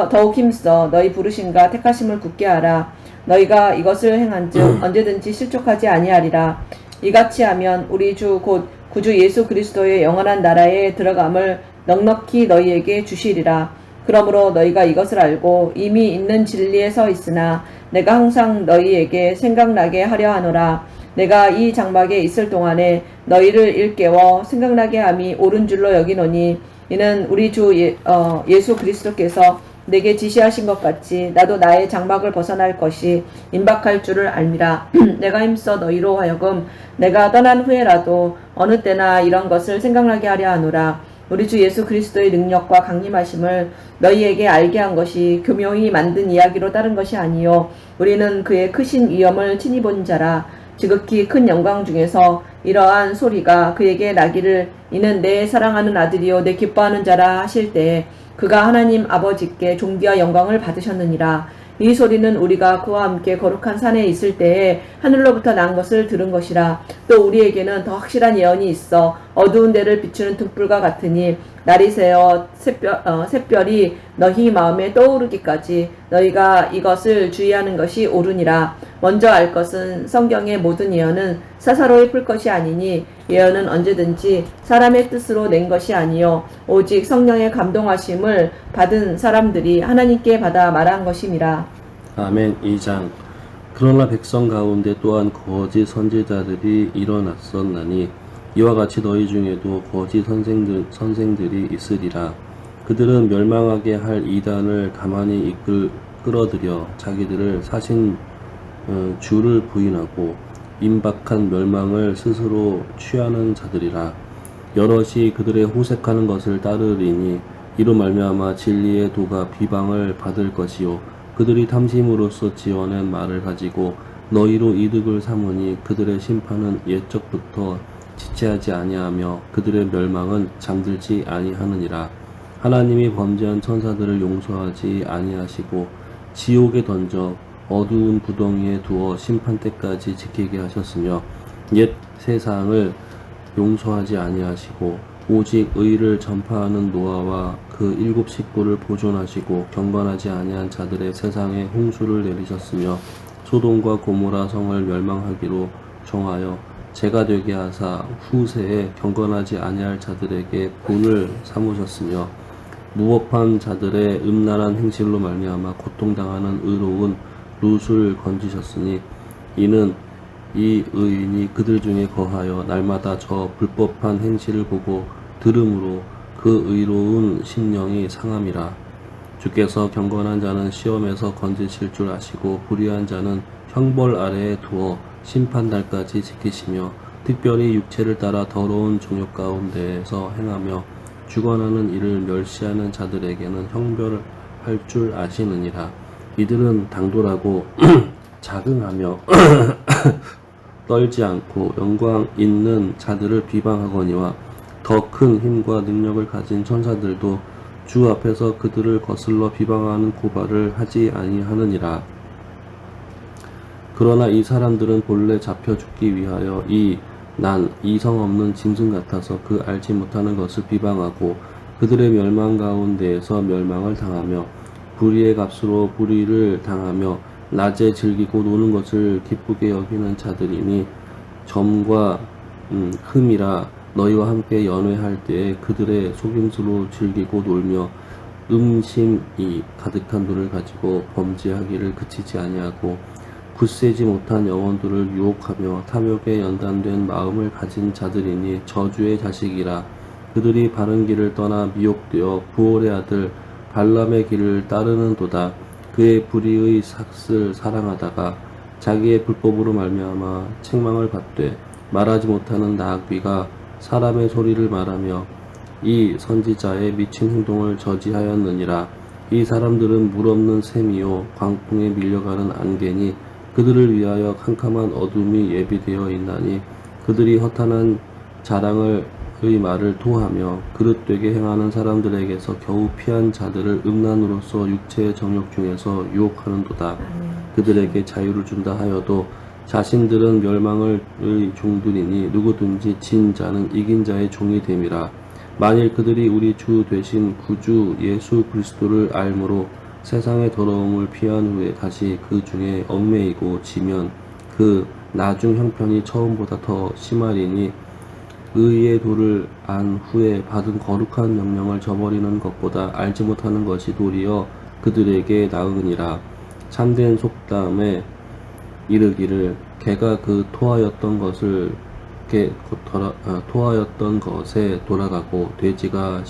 더욱 힘써 너희 부르심과 택하심을 굳게 하라. 너희가 이것을 행한즉 언제든지 실족하지 아니하리라. 이같이 하면 우리 주 곧 구주 예수 그리스도의 영원한 나라에 들어감을 넉넉히 너희에게 주시리라. 그러므로 너희가 이것을 알고 이미 있는 진리에 서 있으나 내가 항상 너희에게 생각나게 하려 하노라. 내가 이 장막에 있을 동안에 너희를 일깨워 생각나게 함이 옳은 줄로 여기노니 이는 우리 주 예수 그리스도께서 내게 지시하신 것 같이 나도 나의 장막을 벗어날 것이 임박할 줄을 알미라. 내가 힘써 너희로 하여금 내가 떠난 후에라도 어느 때나 이런 것을 생각나게 하려 하노라. 우리 주 예수 그리스도의 능력과 강림하심을 너희에게 알게 한 것이 교묘히 만든 이야기로 따른 것이 아니요 우리는 그의 크신 위엄을 친히 본 자라. 지극히 큰 영광 중에서 이러한 소리가 그에게 나기를 이는 내 사랑하는 아들이요 내 기뻐하는 자라 하실 때에 그가 하나님 아버지께 존귀와 영광을 받으셨느니라. 이 소리는 우리가 그와 함께 거룩한 산에 있을 때에 하늘로부터 난 것을 들은 것이라. 또 우리에게는 더 확실한 예언이 있어 어두운 데를 비추는 등불과 같으니 날이 새어 샛별이 너희 마음에 떠오르기까지 너희가 이것을 주의하는 것이 옳으니라. 먼저 알 것은 성경의 모든 예언은 사사로이 풀 것이 아니니 예언은 언제든지 사람의 뜻으로 낸 것이 아니요 오직 성령의 감동하심을 받은 사람들이 하나님께 받아 말한 것임이라. 아멘. 2장. 그러나 백성 가운데 또한 거짓 선지자들이 일어났었나니 이와 같이 너희 중에도 거짓 선생들이 있으리라. 그들은 멸망하게 할 이단을 가만히 끌어들여 자기들을 사신 주를 부인하고 임박한 멸망을 스스로 취하는 자들이라. 여럿이 그들의 호색하는 것을 따르리니 이로 말미암아 진리의 도가 비방을 받을 것이요 그들이 탐심으로써 지어낸 말을 가지고 너희로 이득을 삼으니 그들의 심판은 옛적부터 지체하지 아니하며 그들의 멸망은 잠들지 아니하느니라. 하나님이 범죄한 천사들을 용서하지 아니하시고 지옥에 던져 어두운 구덩이에 두어 심판 때까지 지키게 하셨으며 옛 세상을 용서하지 아니하시고 오직 의를 전파하는 노아와 그 7 식구를 보존하시고 경건하지 아니한 자들의 세상에 홍수를 내리셨으며 소돔과 고모라 성을 멸망하기로 정하여 재가 되게 하사 후세에 경건하지 아니할 자들에게 본을 삼으셨으며 무법한 자들의 음란한 행실로 말미암아 고통당하는 의로운 룻을 건지셨으니 이는 이 의인이 그들 중에 거하여 날마다 저 불법한 행실을 보고 들음으로 그 의로운 심령이 상함이라. 주께서 경건한 자는 시험에서 건지실 줄 아시고 불의한 자는 형벌 아래에 두어 심판날까지 지키시며 특별히 육체를 따라 더러운 종욕 가운데에서 행하며 주관하는 이를 멸시하는 자들에게는 형벌을 할 줄 아시느니라. 이들은 당돌하고 자긍하며 떨지 않고 영광 있는 자들을 비방하거니와 더 큰 힘과 능력을 가진 천사들도 주 앞에서 그들을 거슬러 비방하는 고발을 하지 아니하느니라. 그러나 이 사람들은 본래 잡혀 죽기 위하여 이 이성 없는 짐승 같아서 그 알지 못하는 것을 비방하고 그들의 멸망 가운데에서 멸망을 당하며 불의의 값으로 불의를 당하며 낮에 즐기고 노는 것을 기쁘게 여기는 자들이니 점과 흠이라. 너희와 함께 연회할 때에 그들의 속임수로 즐기고 놀며 음심이 가득한 눈을 가지고 범죄하기를 그치지 아니하고 굳세지 못한 영혼들을 유혹하며 탐욕에 연단된 마음을 가진 자들이니 저주의 자식이라. 그들이 바른 길을 떠나 미혹되어 부올의 아들 발람의 길을 따르는도다. 그의 불의의 삭을 사랑하다가 자기의 불법으로 말미암아 책망을 받되 말하지 못하는 나귀가 사람의 소리를 말하며 이 선지자의 미친 행동을 저지하였느니라. 이 사람들은 물 없는 샘이요 광풍에 밀려가는 안개니 그들을 위하여 캄캄한 어둠이 예비되어 있나니 그들이 허탄한 자랑의 말을 토하며 그릇되게 행하는 사람들에게서 겨우 피한 자들을 음란으로서 육체의 정욕 중에서 유혹하는도다. 그들에게 자유를 준다 하여도 자신들은 멸망의 종들이니 누구든지 진 자는 이긴 자의 종이 됨이라. 만일 그들이 우리 주 되신 구주 예수 그리스도를 알므로 세상의 더러움을 피한 후에 다시 그 중에 얽매이고 지면 그 나중 형편이 처음보다 더 심하리니 의의 도를 안 후에 받은 거룩한 명령을 저버리는 것보다 알지 못하는 것이 도리어 그들에게 나으니라. 참된 속담에 이르기를 개가 그 토하였던 것에 돌아가고 돼지가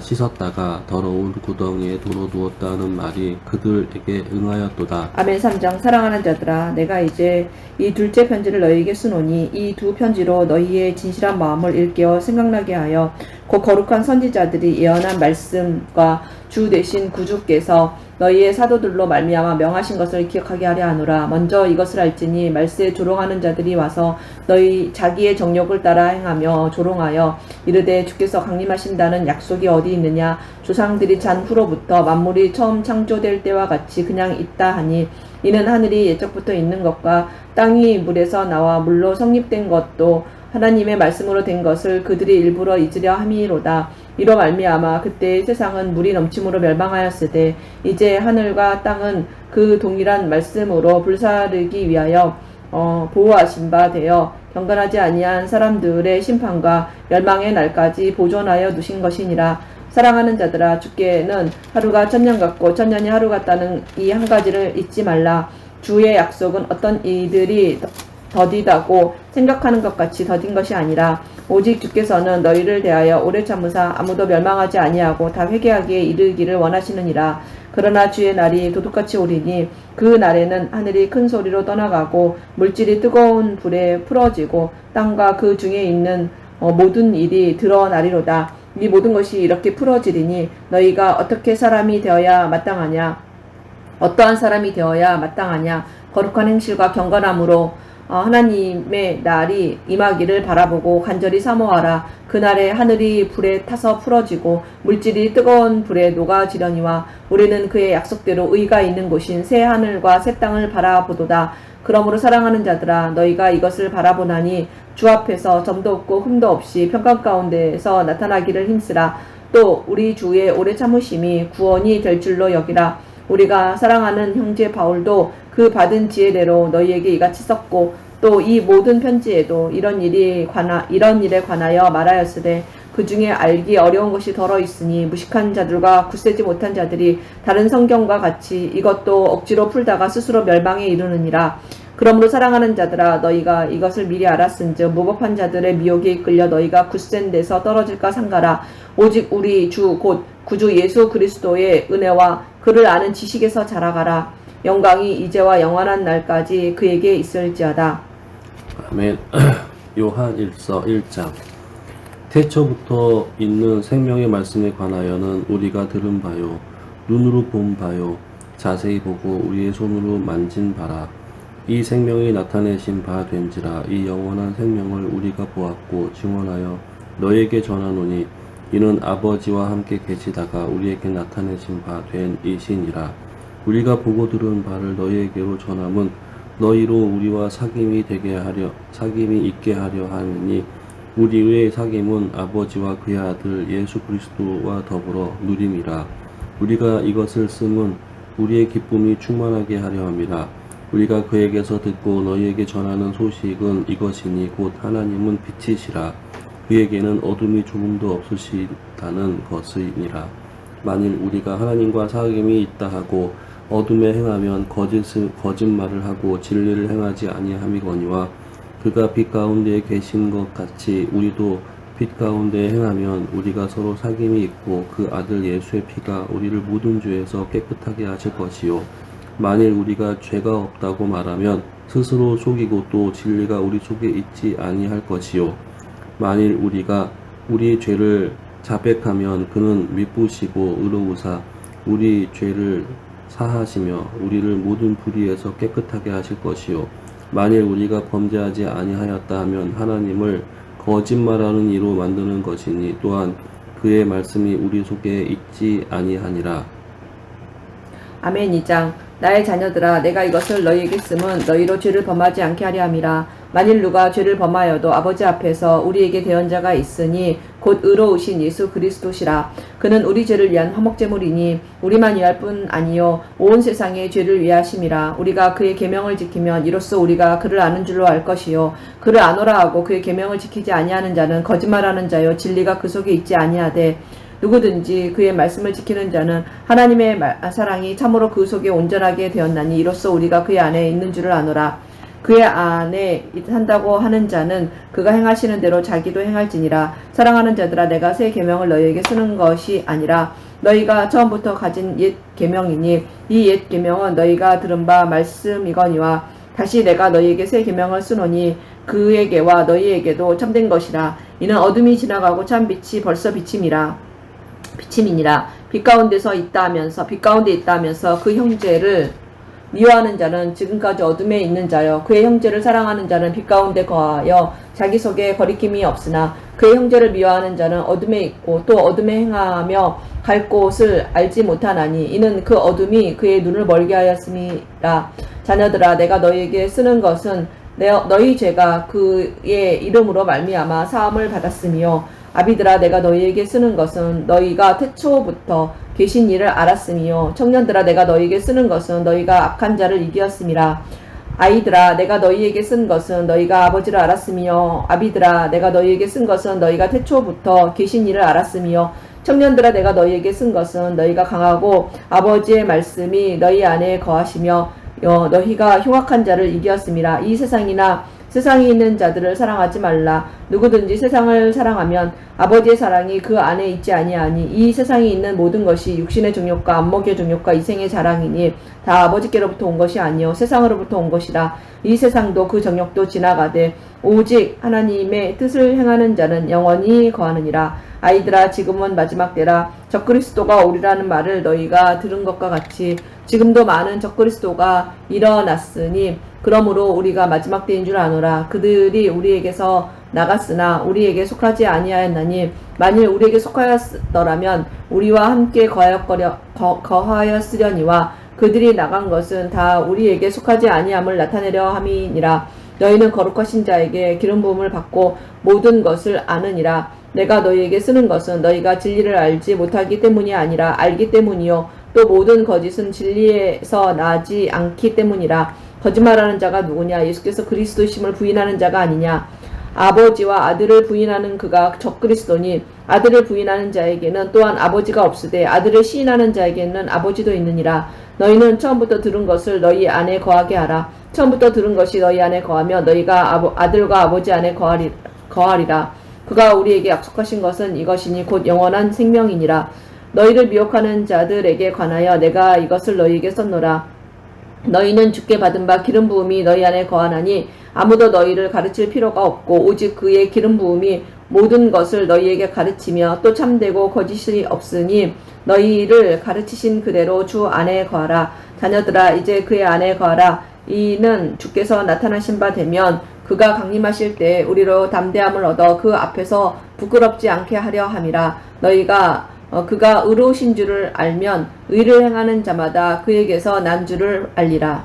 씻었다가 더러운 구덩이에 도로 두었다는 말이 그들에게 응하였도다. 아멘. 3장. 사랑하는 자들아, 내가 이제 이 둘째 편지를 너희에게 쓰노니 이 두 편지로 너희의 진실한 마음을 일깨워 생각나게 하여 곧 거룩한 선지자들이 예언한 말씀과 주 되신 구주께서 너희의 사도들로 말미암아 명하신 것을 기억하게 하려 하노라. 먼저 이것을 알지니 말세에 조롱하는 자들이 와서 너희 자기의 정욕을 따라 행하며 조롱하여 이르되 주께서 강림하신다는 약속이 어디 있느냐. 조상들이 잔 후로부터 만물이 처음 창조될 때와 같이 그냥 있다 하니 이는 하늘이 예적부터 있는 것과 땅이 물에서 나와 물로 성립된 것도 하나님의 말씀으로 된 것을 그들이 일부러 잊으려 함이로다. 이로 말미암아 그때 세상은 물이 넘침으로 멸망하였으되 이제 하늘과 땅은 그 동일한 말씀으로 불사르기 위하여 보호하신 바 되어 경건하지 아니한 사람들의 심판과 멸망의 날까지 보존하여 두신 것이니라. 사랑하는 자들아, 주께는 하루가 천년 같고 천년이 하루 같다는 이 한 가지를 잊지 말라. 주의 약속은 어떤 이들이 더디다고 생각하는 것 같이 더딘 것이 아니라 오직 주께서는 너희를 대하여 오래 참으사 아무도 멸망하지 아니하고 다 회개하기에 이르기를 원하시느니라. 그러나 주의 날이 도둑같이 오리니 그 날에는 하늘이 큰 소리로 떠나가고 물질이 뜨거운 불에 풀어지고 땅과 그 중에 있는 모든 일이 드러나리로다. 이 모든 것이 이렇게 풀어지리니 너희가 어떻게 사람이 되어야 마땅하냐. 어떠한 사람이 되어야 마땅하냐. 거룩한 행실과 경건함으로 하나님의 날이 임하기를 바라보고 간절히 사모하라. 그날에 하늘이 불에 타서 풀어지고 물질이 뜨거운 불에 녹아지려니와 우리는 그의 약속대로 의가 있는 곳인 새 하늘과 새 땅을 바라보도다. 그러므로 사랑하는 자들아, 너희가 이것을 바라보나니 주 앞에서 점도 없고 흠도 없이 평강 가운데에서 나타나기를 힘쓰라. 또 우리 주의 오래 참으심이 구원이 될 줄로 여기라. 우리가 사랑하는 형제 바울도 그 받은 지혜대로 너희에게 이같이 썼고 또 이 모든 편지에도 이런 일에 관하여 말하였으되 그 중에 알기 어려운 것이 덜어 있으니 무식한 자들과 굳세지 못한 자들이 다른 성경과 같이 이것도 억지로 풀다가 스스로 멸망에 이르느니라. 그러므로 사랑하는 자들아 너희가 이것을 미리 알았은즉 무법한 자들의 미혹에 이끌려 너희가 굳센 데서 떨어질까 삼가라. 오직 우리 주 곧 구주 예수 그리스도의 은혜와 그를 아는 지식에서 자라가라. 영광이 이제와 영원한 날까지 그에게 있을지어다. 아멘. 요한 1서 1장. 태초부터 있는 생명의 말씀에 관하여는 우리가 들은 바요 눈으로 본 바요 자세히 보고 우리의 손으로 만진 바라. 이 생명이 나타내신 바 된지라. 이 영원한 생명을 우리가 보았고 증언하여 너에게 전하노니 이는 아버지와 함께 계시다가 우리에게 나타내신 바 된 이시니라. 우리가 보고 들은 바를 너희에게로 전함은 너희로 우리와 사귐이 있게 하려 하느니 우리의 사귐은 아버지와 그의 아들 예수 그리스도와 더불어 누림이라. 우리가 이것을 쓰면 우리의 기쁨이 충만하게 하려 함이라. 우리가 그에게서 듣고 너희에게 전하는 소식은 이것이니 곧 하나님은 빛이시라. 그에게는 어둠이 조금도 없으시다는 것이니라. 만일 우리가 하나님과 사귐이 있다 하고 어둠에 행하면 거짓말을 하고 진리를 행하지 아니함이거니와 그가 빛 가운데에 계신 것 같이 우리도 빛 가운데에 행하면 우리가 서로 사귐이 있고 그 아들 예수의 피가 우리를 모든 죄에서 깨끗하게 하실 것이요. 만일 우리가 죄가 없다고 말하면 스스로 속이고 또 진리가 우리 속에 있지 아니할 것이요. 만일 우리가 우리 죄를 자백하면 그는 미쁘시고 의로우사 우리 죄를 사하시며 우리를 모든 불의에서 깨끗하게 하실 것이요. 만일 우리가 범죄하지 아니하였다 하면 하나님을 거짓말하는 이로 만드는 것이니 또한 그의 말씀이 우리 속에 있지 아니하니라. 아멘. 2장. 나의 자녀들아 내가 이것을 너희에게 쓰면 너희로 죄를 범하지 않게 하려 함이라. 만일 누가 죄를 범하여도 아버지 앞에서 우리에게 대언자가 있으니 곧 의로우신 예수 그리스도시라. 그는 우리 죄를 위한 화목제물이니 우리만 위할 뿐 아니요 온 세상의 죄를 위하심이라. 우리가 그의 계명을 지키면 이로써 우리가 그를 아는 줄로 알 것이요 그를 아노라 하고 그의 계명을 지키지 아니하는 자는 거짓말하는 자요 진리가 그 속에 있지 아니하되 누구든지 그의 말씀을 지키는 자는 하나님의 사랑이 참으로 그 속에 온전하게 되었나니 이로써 우리가 그의 안에 있는 줄을 아노라. 그의 안에 산다고 하는 자는 그가 행하시는 대로 자기도 행할지니라. 사랑하는 자들아 내가 새 계명을 너희에게 쓰는 것이 아니라 너희가 처음부터 가진 옛 계명이니 이 옛 계명은 너희가 들은 바 말씀이거니와 다시 내가 너희에게 새 계명을 쓰노니 그에게와 너희에게도 참된 것이라. 이는 어둠이 지나가고 참 빛이 벌써 비침이니라. 빛 가운데 있다 하면서 그 형제를 미워하는 자는 지금까지 어둠에 있는 자여 그의 형제를 사랑하는 자는 빛 가운데 거하여 자기 속에 거리낌이 없으나 그의 형제를 미워하는 자는 어둠에 있고 또 어둠에 행하며 갈 곳을 알지 못하나니 이는 그 어둠이 그의 눈을 멀게 하였음이라. 자녀들아 내가 너희에게 쓰는 것은 너희 죄가 그의 이름으로 말미암아 사함을 받았으며 아비들아 내가 너희에게 쓰는 것은 너희가 태초부터 계신 이를 알았으며 청년들아 내가 너희에게 쓰는 것은 너희가 악한 자를 이기었음이라. 아이들아 내가 너희에게 쓴 것은 너희가 아버지를 알았으며 아비들아 내가 너희에게 쓴 것은 너희가 태초부터 계신 이를 알았으며 청년들아 내가 너희에게 쓴 것은 너희가 강하고 아버지의 말씀이 너희 안에 거하시며 너희가 흉악한 자를 이기었음이라. 이 세상이 있는 자들을 사랑하지 말라. 누구든지 세상을 사랑하면 아버지의 사랑이 그 안에 있지 아니하니 이 세상에 있는 모든 것이 육신의 정욕과 안목의 정욕과 이생의 자랑이니 다 아버지께로부터 온 것이 아니요 세상으로부터 온 것이라. 이 세상도 그 정욕도 지나가되 오직 하나님의 뜻을 행하는 자는 영원히 거하느니라. 아이들아 지금은 마지막 때라. 적그리스도가 오리라는 말을 너희가 들은 것과 같이 지금도 많은 적그리스도가 일어났으니 그러므로 우리가 마지막 때인 줄 아노라. 그들이 우리에게서 나갔으나 우리에게 속하지 아니하였나니 만일 우리에게 속하였더라면 우리와 함께 거하였으려니와 그들이 나간 것은 다 우리에게 속하지 아니함을 나타내려 함이니라. 너희는 거룩하신 자에게 기름 부음을 받고 모든 것을 아느니라. 내가 너희에게 쓰는 것은 너희가 진리를 알지 못하기 때문이 아니라 알기 때문이요 또 모든 거짓은 진리에서 나지 않기 때문이라. 거짓말하는 자가 누구냐? 예수께서 그리스도심을 부인하는 자가 아니냐? 아버지와 아들을 부인하는 그가 적그리스도니 아들을 부인하는 자에게는 또한 아버지가 없으되 아들을 시인하는 자에게는 아버지도 있느니라. 너희는 처음부터 들은 것을 너희 안에 거하게 하라. 처음부터 들은 것이 너희 안에 거하면 너희가 아들과 아버지 안에 거하리라. 그가 우리에게 약속하신 것은 이것이니 곧 영원한 생명이니라. 너희를 미혹하는 자들에게 관하여 내가 이것을 너희에게 썼노라. 너희는 주께 받은 바 기름 부음이 너희 안에 거하나니 아무도 너희를 가르칠 필요가 없고 오직 그의 기름 부음이 모든 것을 너희에게 가르치며 또 참되고 거짓이 없으니 너희를 가르치신 그대로 주 안에 거하라. 자녀들아 이제 그의 안에 거하라. 이는 주께서 나타나신 바 되면 그가 강림하실 때 우리로 담대함을 얻어 그 앞에서 부끄럽지 않게 하려 함이라. 너희가 그가 의로우신 줄을 알면 의를 행하는 자마다 그에게서 난 줄을 알리라.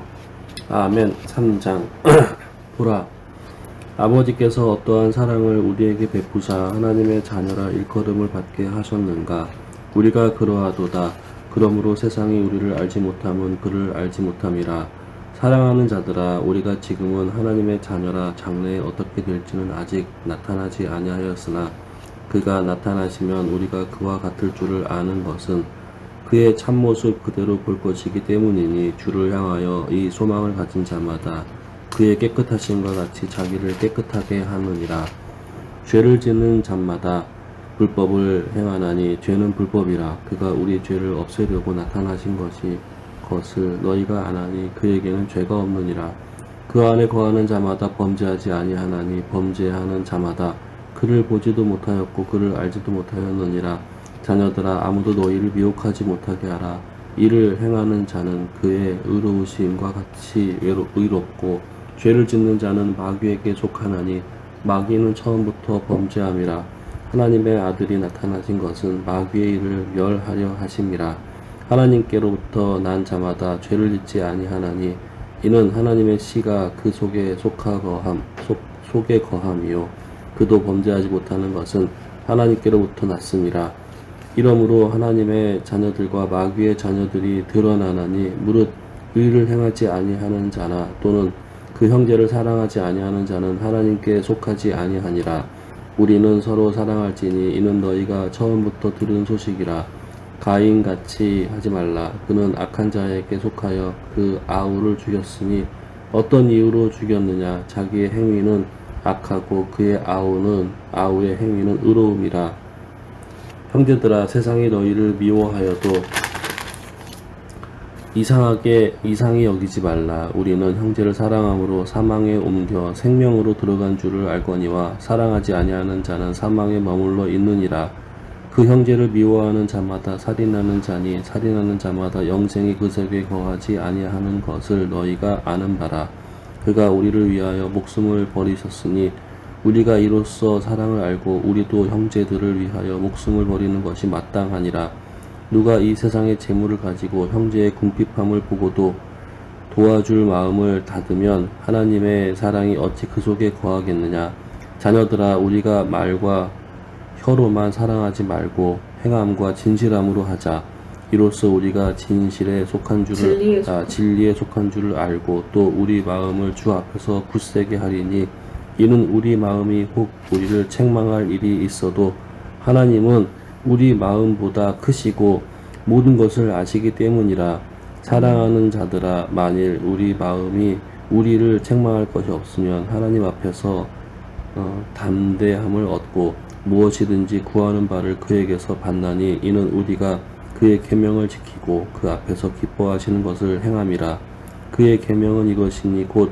아멘. 3장 보라, 아버지께서 어떠한 사랑을 우리에게 베푸사 하나님의 자녀라 일컬음을 받게 하셨는가. 우리가 그러하도다. 그러므로 세상이 우리를 알지 못함은 그를 알지 못함이라. 사랑하는 자들아, 우리가 지금은 하나님의 자녀라 장래에 어떻게 될지는 아직 나타나지 아니하였으나 그가 나타나시면 우리가 그와 같을 줄을 아는 것은 그의 참모습 그대로 볼 것이기 때문이니 주를 향하여 이 소망을 가진 자마다 그의 깨끗하심과 같이 자기를 깨끗하게 하느니라. 죄를 짓는 자마다 불법을 행하나니 죄는 불법이라. 그가 우리 죄를 없애려고 나타나신 것을 너희가 아나니 그에게는 죄가 없느니라. 그 안에 거하는 자마다 범죄하지 아니하나니 범죄하는 자마다 그를 보지도 못하였고 그를 알지도 못하였느니라. 자녀들아 아무도 너희를 미혹하지 못하게 하라. 이를 행하는 자는 그의 의로우심과 같이 의롭고 죄를 짓는 자는 마귀에게 속하나니 마귀는 처음부터 범죄함이라. 하나님의 아들이 나타나신 것은 마귀의 일을 멸하려 하심이라. 하나님께로부터 난 자마다 죄를 짓지 아니하나니 이는 하나님의 씨가 그 속에 속에 거함이요 그도 범죄하지 못하는 것은 하나님께로부터 났음이라. 이러므로 하나님의 자녀들과 마귀의 자녀들이 드러나나니 무릇 의를 행하지 아니하는 자나 또는 그 형제를 사랑하지 아니하는 자는 하나님께 속하지 아니하니라. 우리는 서로 사랑할지니 이는 너희가 처음부터 들은 소식이라. 가인같이 하지 말라. 그는 악한 자에게 속하여 그 아우를 죽였으니 어떤 이유로 죽였느냐. 자기의 행위는 악하고 그의 아우의 행위는 의로움이라. 형제들아 세상이 너희를 미워하여도 이상히 여기지 말라. 우리는 형제를 사랑함으로 사망에 옮겨 생명으로 들어간 줄을 알거니와 사랑하지 아니하는 자는 사망에 머물러 있느니라. 그 형제를 미워하는 자마다 살인하는 자니 살인하는 자마다 영생이 그 속에 거하지 아니하는 것을 너희가 아는 바라. 그가 우리를 위하여 목숨을 버리셨으니 우리가 이로써 사랑을 알고 우리도 형제들을 위하여 목숨을 버리는 것이 마땅하니라. 누가 이 세상의 재물을 가지고 형제의 궁핍함을 보고도 도와줄 마음을 닫으면 하나님의 사랑이 어찌 그 속에 거하겠느냐. 자녀들아 우리가 말과 혀로만 사랑하지 말고 행함과 진실함으로 하자. 이로써 우리가 진리에 속한 줄을 알고 또 우리 마음을 주 앞에서 굳세게 하리니 이는 우리 마음이 혹 우리를 책망할 일이 있어도 하나님은 우리 마음보다 크시고 모든 것을 아시기 때문이라. 사랑하는 자들아 만일 우리 마음이 우리를 책망할 것이 없으면 하나님 앞에서 담대함을 얻고 무엇이든지 구하는 바를 그에게서 받나니 이는 우리가 그의 계명을 지키고 그 앞에서 기뻐하시는 것을 행함이라. 그의 계명은 이것이니 곧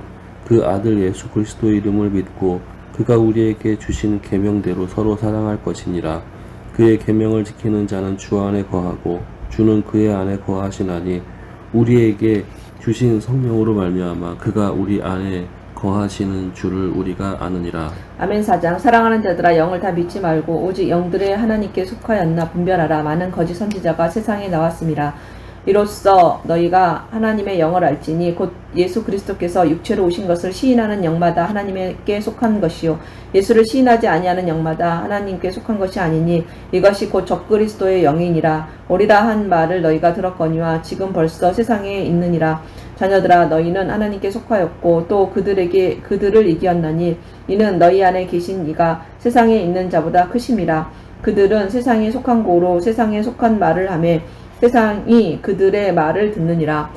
그 아들 예수 그리스도의 이름을 믿고 그가 우리에게 주신 계명대로 서로 사랑할 것이니라. 그의 계명을 지키는 자는 주 안에 거하고 주는 그의 안에 거하시나니 우리에게 주신 성령으로 말미암아 그가 우리 안에 거하시는 줄을 우리가 아느니라. 아멘. 4장 사랑하는 자들아 영을 다 믿지 말고 오직 영들의 하나님께 속하였나 분별하라. 많은 거짓 선지자가 세상에 나왔음이라. 이로써 너희가 하나님의 영을 알지니 곧 예수 그리스도께서 육체로 오신 것을 시인하는 영마다 하나님께 속한 것이요 예수를 시인하지 아니하는 영마다 하나님께 속한 것이 아니니 이것이 곧 적그리스도의 영이니라. 오리라 한 말을 너희가 들었거니와 지금 벌써 세상에 있느니라. 자녀들아 너희는 하나님께 속하였고 또 그들을 이기었나니 이는 너희 안에 계신 이가 세상에 있는 자보다 크심이라. 그들은 세상에 속한 고로 세상에 속한 말을 하매 세상이 그들의 말을 듣느니라.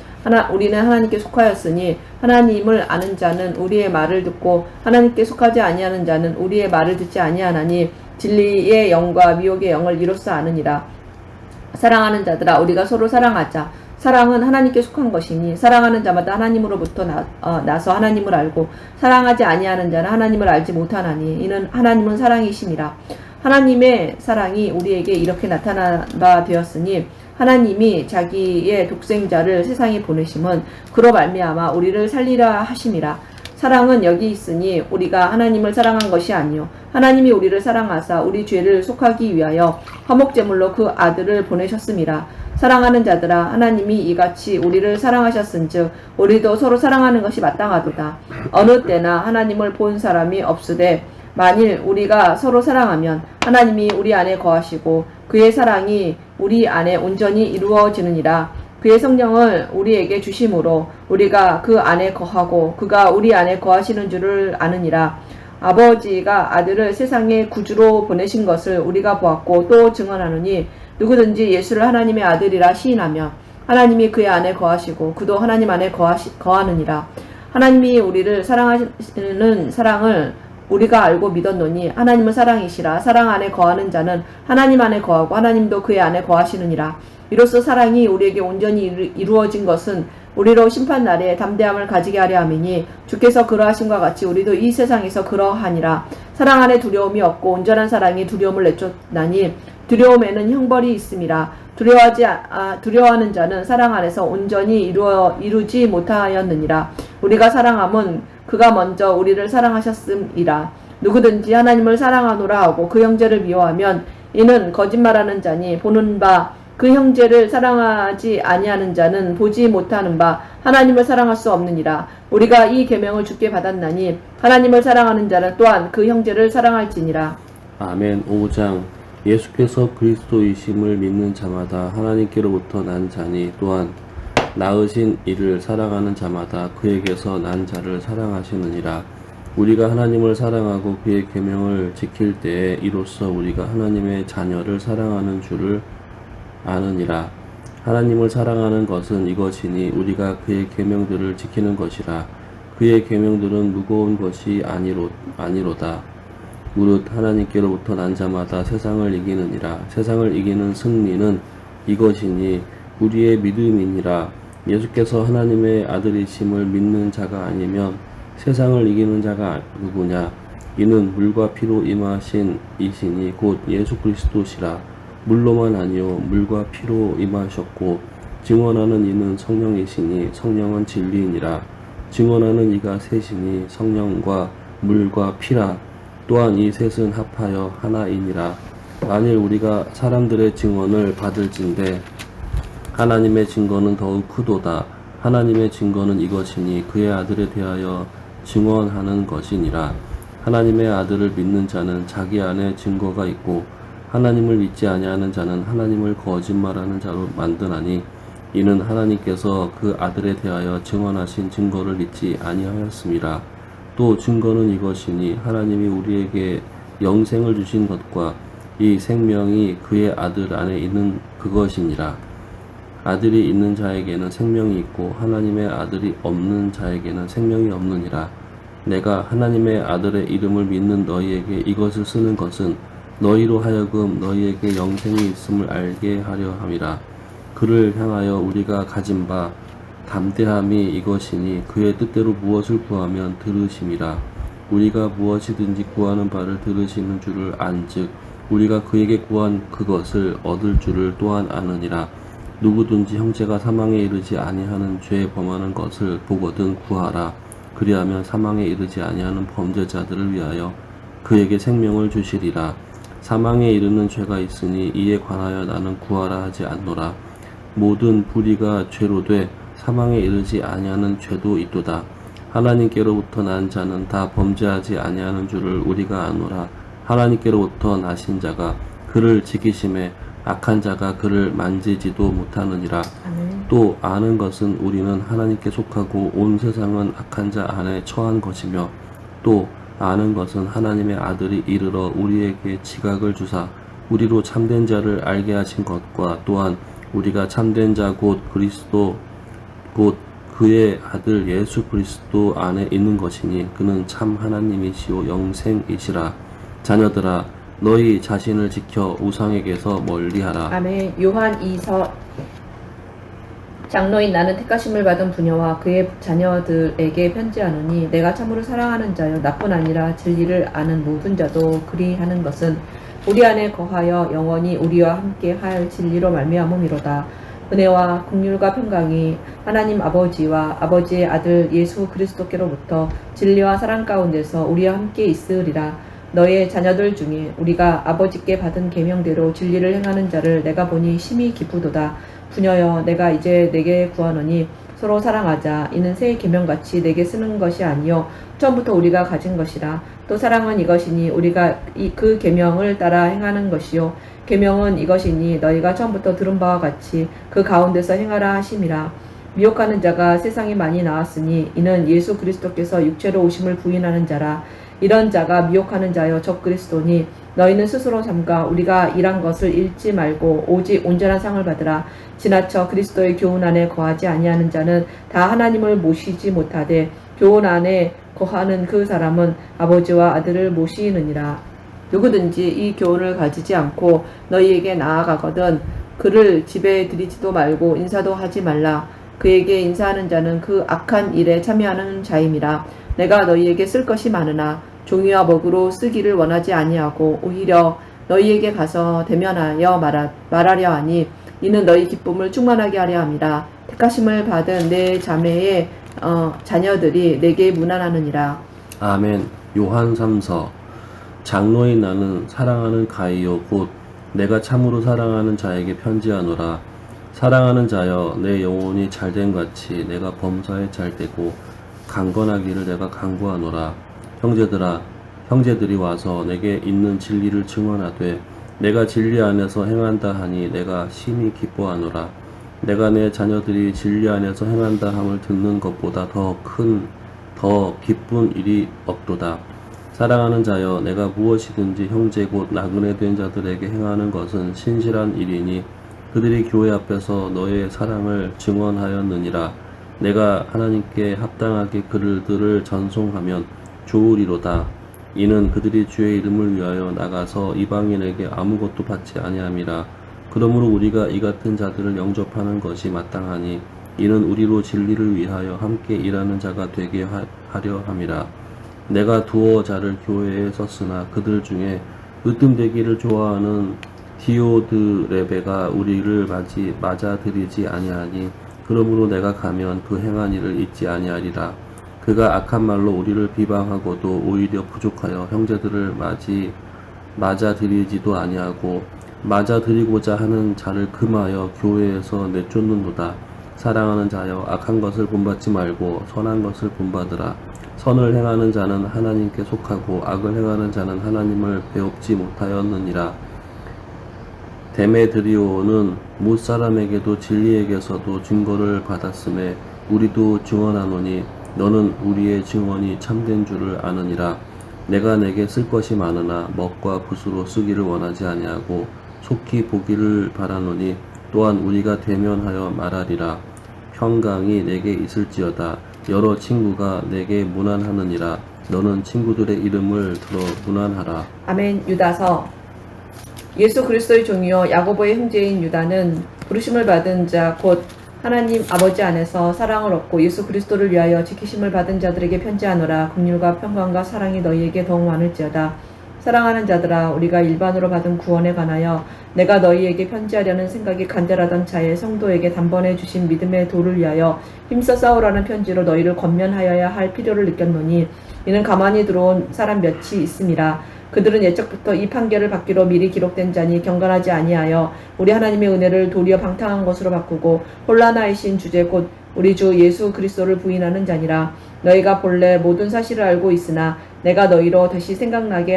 우리는 하나님께 속하였으니 하나님을 아는 자는 우리의 말을 듣고 하나님께 속하지 아니하는 자는 우리의 말을 듣지 아니하나니 진리의 영과 미혹의 영을 이로써 아느니라. 사랑하는 자들아 우리가 서로 사랑하자. 사랑은 하나님께 속한 것이니 사랑하는 자마다 하나님으로부터 나서 하나님을 알고 사랑하지 아니하는 자는 하나님을 알지 못하나니 이는 하나님은 사랑이심이라. 하나님의 사랑이 우리에게 이렇게 나타나 되었으니 하나님이 자기의 독생자를 세상에 보내심은 그로 말미암아 우리를 살리라 하심이라. 사랑은 여기 있으니 우리가 하나님을 사랑한 것이 아니요 하나님이 우리를 사랑하사 우리 죄를 속하기 위하여 화목제물로 그 아들을 보내셨음이라. 사랑하는 자들아 하나님이 이같이 우리를 사랑하셨은즉 우리도 서로 사랑하는 것이 마땅하도다. 어느 때나 하나님을 본 사람이 없으되 만일 우리가 서로 사랑하면 하나님이 우리 안에 거하시고 그의 사랑이 우리 안에 온전히 이루어지느니라. 그의 성령을 우리에게 주심으로 우리가 그 안에 거하고 그가 우리 안에 거하시는 줄을 아느니라. 아버지가 아들을 세상에 구주로 보내신 것을 우리가 보았고 또 증언하노니 누구든지 예수를 하나님의 아들이라 시인하면 하나님이 그의 안에 거하시고 그도 하나님 안에 거하느니라. 하나님이 우리를 사랑하시는 사랑을 우리가 알고 믿었노니 하나님은 사랑이시라. 사랑 안에 거하는 자는 하나님 안에 거하고 하나님도 그의 안에 거하시느니라. 이로써 사랑이 우리에게 온전히 이루어진 것은 우리로 심판날에 담대함을 가지게 하려 함이니 주께서 그러하심과 같이 우리도 이 세상에서 그러하니라. 사랑 안에 두려움이 없고 온전한 사랑이 두려움을 내쫓나니 두려움에는 형벌이 있음이라. 두려워하는 자는 사랑 안에서 온전히 이루지 못하였느니라. 우리가 사랑함은 그가 먼저 우리를 사랑하셨음이라. 누구든지 하나님을 사랑하노라 하고 그 형제를 미워하면 이는 거짓말하는 자니 보는 바 그 형제를 사랑하지 아니하는 자는 보지 못하는 바 하나님을 사랑할 수 없느니라. 우리가 이 계명을 주께 받았나니 하나님을 사랑하는 자는 또한 그 형제를 사랑할지니라. 아멘. 5장 예수께서 그리스도이심을 믿는 자마다 하나님께로부터 난 자니 또한 낳으신 이를 사랑하는 자마다 그에게서 난 자를 사랑하시느니라. 우리가 하나님을 사랑하고 그의 계명을 지킬 때에 이로써 우리가 하나님의 자녀를 사랑하는 줄을 아느니라. 하나님을 사랑하는 것은 이것이니 우리가 그의 계명들을 지키는 것이라. 그의 계명들은 무거운 것이 아니로다. 무릇 하나님께로부터 난 자마다 세상을 이기느니라. 세상을 이기는 승리는 이것이니 우리의 믿음이니라. 예수께서 하나님의 아들이심을 믿는 자가 아니면 세상을 이기는 자가 누구냐? 이는 물과 피로 임하신 이시니 곧 예수 그리스도시라. 물로만 아니요 물과 피로 임하셨고 증언하는 이는 성령이시니 성령은 진리이니라. 증언하는 이가 셋이니 성령과 물과 피라. 또한 이 셋은 합하여 하나이니라. 만일 우리가 사람들의 증언을 받을진대 하나님의 증거는 더욱 크도다. 하나님의 증거는 이것이니 그의 아들에 대하여 증언하는 것이니라. 하나님의 아들을 믿는 자는 자기 안에 증거가 있고 하나님을 믿지 아니하는 자는 하나님을 거짓말하는 자로 만드나니 이는 하나님께서 그 아들에 대하여 증언하신 증거를 믿지 아니하였음이라. 또 증거는 이것이니 하나님이 우리에게 영생을 주신 것과 이 생명이 그의 아들 안에 있는 그것이니라. 아들이 있는 자에게는 생명이 있고 하나님의 아들이 없는 자에게는 생명이 없느니라. 내가 하나님의 아들의 이름을 믿는 너희에게 이것을 쓰는 것은 너희로 하여금 너희에게 영생이 있음을 알게 하려 함이라. 그를 향하여 우리가 가진 바 담대함이 이것이니 그의 뜻대로 무엇을 구하면 들으심이라. 우리가 무엇이든지 구하는 바를 들으시는 줄을 안즉 우리가 그에게 구한 그것을 얻을 줄을 또한 아느니라. 누구든지 형제가 사망에 이르지 아니하는 죄 범하는 것을 보거든 구하라. 그리하면 사망에 이르지 아니하는 범죄자들을 위하여 그에게 생명을 주시리라. 사망에 이르는 죄가 있으니 이에 관하여 나는 구하라 하지 않노라. 모든 불의가 죄로 돼 사망에 이르지 아니하는 죄도 있도다. 하나님께로부터 난 자는 다 범죄하지 아니하는 줄을 우리가 아노라. 하나님께로부터 나신 자가 그를 지키심에 악한 자가 그를 만지지도 못하느니라. 아멘. 또 아는 것은 우리는 하나님께 속하고 온 세상은 악한 자 안에 처한 것이며, 또 아는 것은 하나님의 아들이 이르러 우리에게 지각을 주사 우리로 참된 자를 알게 하신 것과, 또한 우리가 참된 자 곧 그리스도 곧 그의 아들 예수 그리스도 안에 있는 것이니 그는 참 하나님이시오 영생이시라. 자녀들아, 너희 자신을 지켜 우상에게서 멀리하라. 아멘. 요한 2서 장로인 나는 택하심을 받은 부녀와 그의 자녀들에게 편지하노니, 내가 참으로 사랑하는 자여 나뿐 아니라 진리를 아는 모든 자도 그리하는 것은 우리 안에 거하여 영원히 우리와 함께 할 진리로 말미암음이로다. 은혜와 긍휼과 평강이 하나님 아버지와 아버지의 아들 예수 그리스도께로부터 진리와 사랑 가운데서 우리와 함께 있으리라. 너의 자녀들 중에 우리가 아버지께 받은 계명대로 진리를 행하는 자를 내가 보니 심히 기쁘도다. 부녀여, 내가 이제 내게 구하노니 서로 사랑하자. 이는 새 계명같이 내게 쓰는 것이 아니요 처음부터 우리가 가진 것이라. 또 사랑은 이것이니 우리가 그 계명을 따라 행하는 것이요 계명은 이것이니 너희가 처음부터 들은 바와 같이 그 가운데서 행하라 하심이라. 미혹하는 자가 세상에 많이 나왔으니 이는 예수 그리스도께서 육체로 오심을 부인하는 자라. 이런 자가 미혹하는 자여 적 그리스도니, 너희는 스스로 삼가 우리가 일한 것을 잃지 말고 오직 온전한 상을 받으라. 지나쳐 그리스도의 교훈 안에 거하지 아니하는 자는 다 하나님을 모시지 못하되, 교훈 안에 거하는 그 사람은 아버지와 아들을 모시느니라. 누구든지 이 교훈을 가지지 않고 너희에게 나아가거든 그를 집에 들이지도 말고 인사도 하지 말라. 그에게 인사하는 자는 그 악한 일에 참여하는 자임이라. 내가 너희에게 쓸 것이 많으나 종이와 먹으로 쓰기를 원하지 아니하고 오히려 너희에게 가서 대면하여 말하려 하니, 이는 너희 기쁨을 충만하게 하려 함이라. 택하심을 받은 내 자매의 자녀들이 내게 문안하느니라. 아멘. 요한 3서 장로인 나는 사랑하는 가이요 곧 내가 참으로 사랑하는 자에게 편지하노라. 사랑하는 자여, 내 영혼이 잘된 같이 내가 범사에 잘되고 강건하기를 내가 간구하노라. 형제들아, 형제들이 와서 내게 있는 진리를 증언하되 내가 진리 안에서 행한다 하니 내가 심히 기뻐하노라. 내가 내 자녀들이 진리 안에서 행한다 함을 듣는 것보다 더 기쁜 일이 없도다. 사랑하는 자여, 내가 무엇이든지 형제 곧 나그네 된 자들에게 행하는 것은 신실한 일이니 그들이 교회 앞에서 너의 사랑을 증언하였느니라. 내가 하나님께 합당하게 그들을 전송하면 좋으리로다. 이는 그들이 주의 이름을 위하여 나가서 이방인에게 아무것도 받지 아니함이라. 그러므로 우리가 이 같은 자들을 영접하는 것이 마땅하니, 이는 우리로 진리를 위하여 함께 일하는 자가 되게 하려 함이라. 내가 두어 자를 교회에 썼으나 그들 중에 으뜸되기를 좋아하는 디오드레베가 우리를 맞아들이지 아니하니, 그러므로 내가 가면 그 행한 일을 잊지 아니하리라. 그가 악한 말로 우리를 비방하고도 오히려 부족하여 형제들을 맞아들이지도 아니하고, 맞아들이고자 하는 자를 금하여 교회에서 내쫓는도다. 사랑하는 자여, 악한 것을 본받지 말고 선한 것을 본받으라. 선을 행하는 자는 하나님께 속하고 악을 행하는 자는 하나님을 배웁지 못하였느니라. 데메드리오는 못 사람에게도 진리에게서도 증거를 받았음에 우리도 증언하노니, 너는 우리의 증언이 참된 줄을 아느니라. 내가 내게 쓸 것이 많으나 먹과 붓으로 쓰기를 원하지 아니하고 속히 보기를 바라노니, 또한 우리가 대면하여 말하리라. 평강이 내게 있을지어다. 여러 친구가 내게 문안하느니라. 너는 친구들의 이름을 들어 문안하라. 아멘. 유다서 예수 그리스도의 종이요 야고보의 형제인 유다는 부르심을 받은 자 곧 하나님 아버지 안에서 사랑을 얻고 예수 그리스도를 위하여 지키심을 받은 자들에게 편지하노라. 긍휼과 평강과 사랑이 너희에게 더욱 많을지어다. 사랑하는 자들아, 우리가 일반으로 받은 구원에 관하여 내가 너희에게 편지하려는 생각이 간절하던 차에 성도에게 단번에 주신 믿음의 도를 위하여 힘써 싸우라는 편지로 너희를 권면하여야 할 필요를 느꼈노니, 이는 가만히 들어온 사람 몇이 있음이라. 그들은 예적부터 이 판결을 받기로 미리 기록된 자니 경건하지 아니하여 우리 하나님의 은혜를 도리어 방탕한 것으로 바꾸고 홀라나이신 주제 곧 우리 주 예수 그리스도를 부인하는 자니라. 너희가 본래 모든 사실을 알고 있으나 내가 너희로 다시 생각나게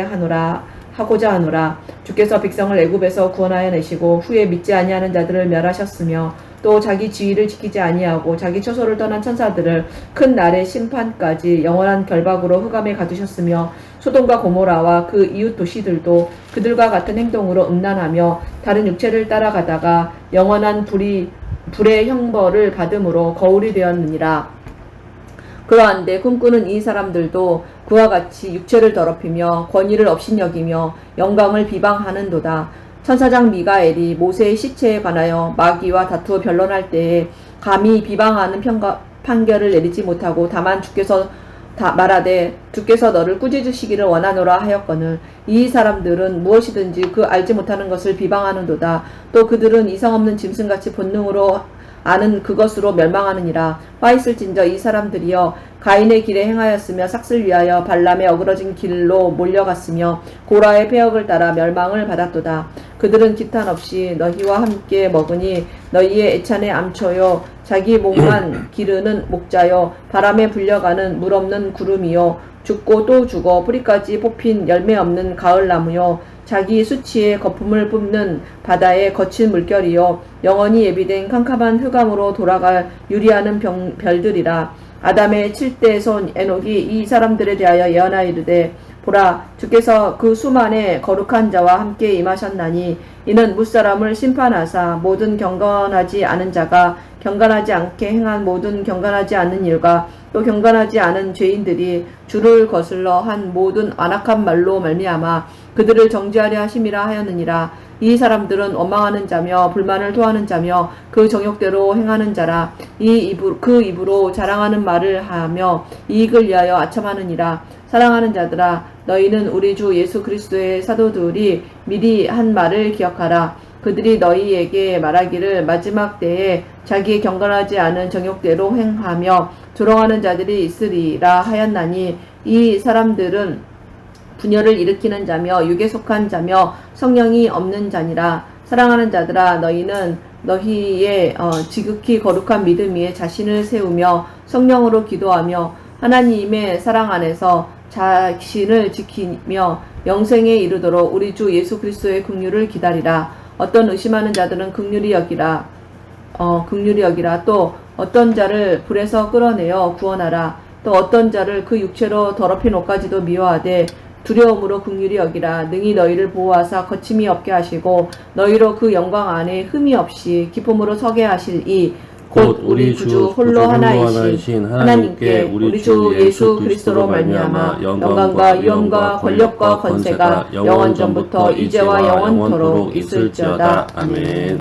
하고자 하노라. 주께서 백성을 애굽에서 구원하여 내시고 후에 믿지 아니하는 자들을 멸하셨으며 또 자기 지위를 지키지 아니하고 자기 처소를 떠난 천사들을 큰 날의 심판까지 영원한 결박으로 흑암에 가두셨으며 소돔과 고모라와 그 이웃 도시들도 그들과 같은 행동으로 음란하며 다른 육체를 따라가다가 영원한 불의 형벌을 받음으로 거울이 되었느니라. 그러한데 꿈꾸는 이 사람들도 그와 같이 육체를 더럽히며 권위를 업신여기며 영광을 비방하는도다. 천사장 미가엘이 모세의 시체에 관하여 마귀와 다투어 변론할 때에 감히 비방하는 판결을 내리지 못하고 다만 주께서 말하되 주께서 너를 꾸짖으시기를 원하노라 하였거늘 이 사람들은 무엇이든지 그 알지 못하는 것을 비방하는도다. 또 그들은 이성 없는 짐승같이 본능으로 아는 그것으로 멸망하느니라. 화 있을진저 이 사람들이여 가인의 길에 행하였으며 삭슬 위하여 발람의 어그러진 길로 몰려갔으며 고라의 폐역을 따라 멸망을 받았도다. 그들은 기탄 없이 너희와 함께 먹으니 너희의 애찬의 암초요 자기 목만 기르는 목자요 바람에 불려가는 물 없는 구름이요 죽고 또 죽어 뿌리까지 뽑힌 열매 없는 가을나무요 자기 수치의 거품을 뿜는 바다의 거친 물결이요 영원히 예비된 캄캄한 흑암으로 돌아갈 유리하는 별들이라. 아담의 7대 손 에녹이 이 사람들에 대하여 예언하이르되 보라 주께서 그 수만의 거룩한 자와 함께 임하셨나니 이는 무사람을 심판하사 모든 경건하지 않은 자가 경건하지 않게 행한 모든 경건하지 않은 일과 또 경건하지 않은 죄인들이 주를 거슬러 한 모든 완악한 말로 말미암아 그들을 정죄하려 하심이라 하였느니라. 이 사람들은 원망하는 자며 불만을 토하는 자며 그 정욕대로 행하는 자라. 그 입으로 자랑하는 말을 하며 이익을 위하여 아첨하느니라. 사랑하는 자들아 너희는 우리 주 예수 그리스도의 사도들이 미리 한 말을 기억하라. 그들이 너희에게 말하기를 마지막 때에 자기 경건하지 않은 정욕대로 행하며 조롱하는 자들이 있으리라 하였나니 이 사람들은 분열을 일으키는 자며 육에 속한 자며 성령이 없는 자니라. 사랑하는 자들아 너희는 너희의 지극히 거룩한 믿음 위에 자신을 세우며 성령으로 기도하며 하나님의 사랑 안에서 자신을 지키며 영생에 이르도록 우리 주 예수 그리스도의 긍휼을 기다리라. 어떤 의심하는 자들은 긍휼히 여기라. 또 어떤 자를 불에서 끌어내어 구원하라. 또 어떤 자를 그 육체로 더럽힌 옷까지도 미워하되 두려움으로 긍휼히 여기라. 능히 너희를 보호하사 거침이 없게 하시고 너희로 그 영광 안에 흠이 없이 기쁨으로 서게 하실 이 곧 우리 구주 홀로 하나이신 하나님께 우리 주 예수 그리스도로 말미암아 영광과 위엄과 권력과 권세가 영원 전부터 이제와 영원토록 있을지어다. 아멘.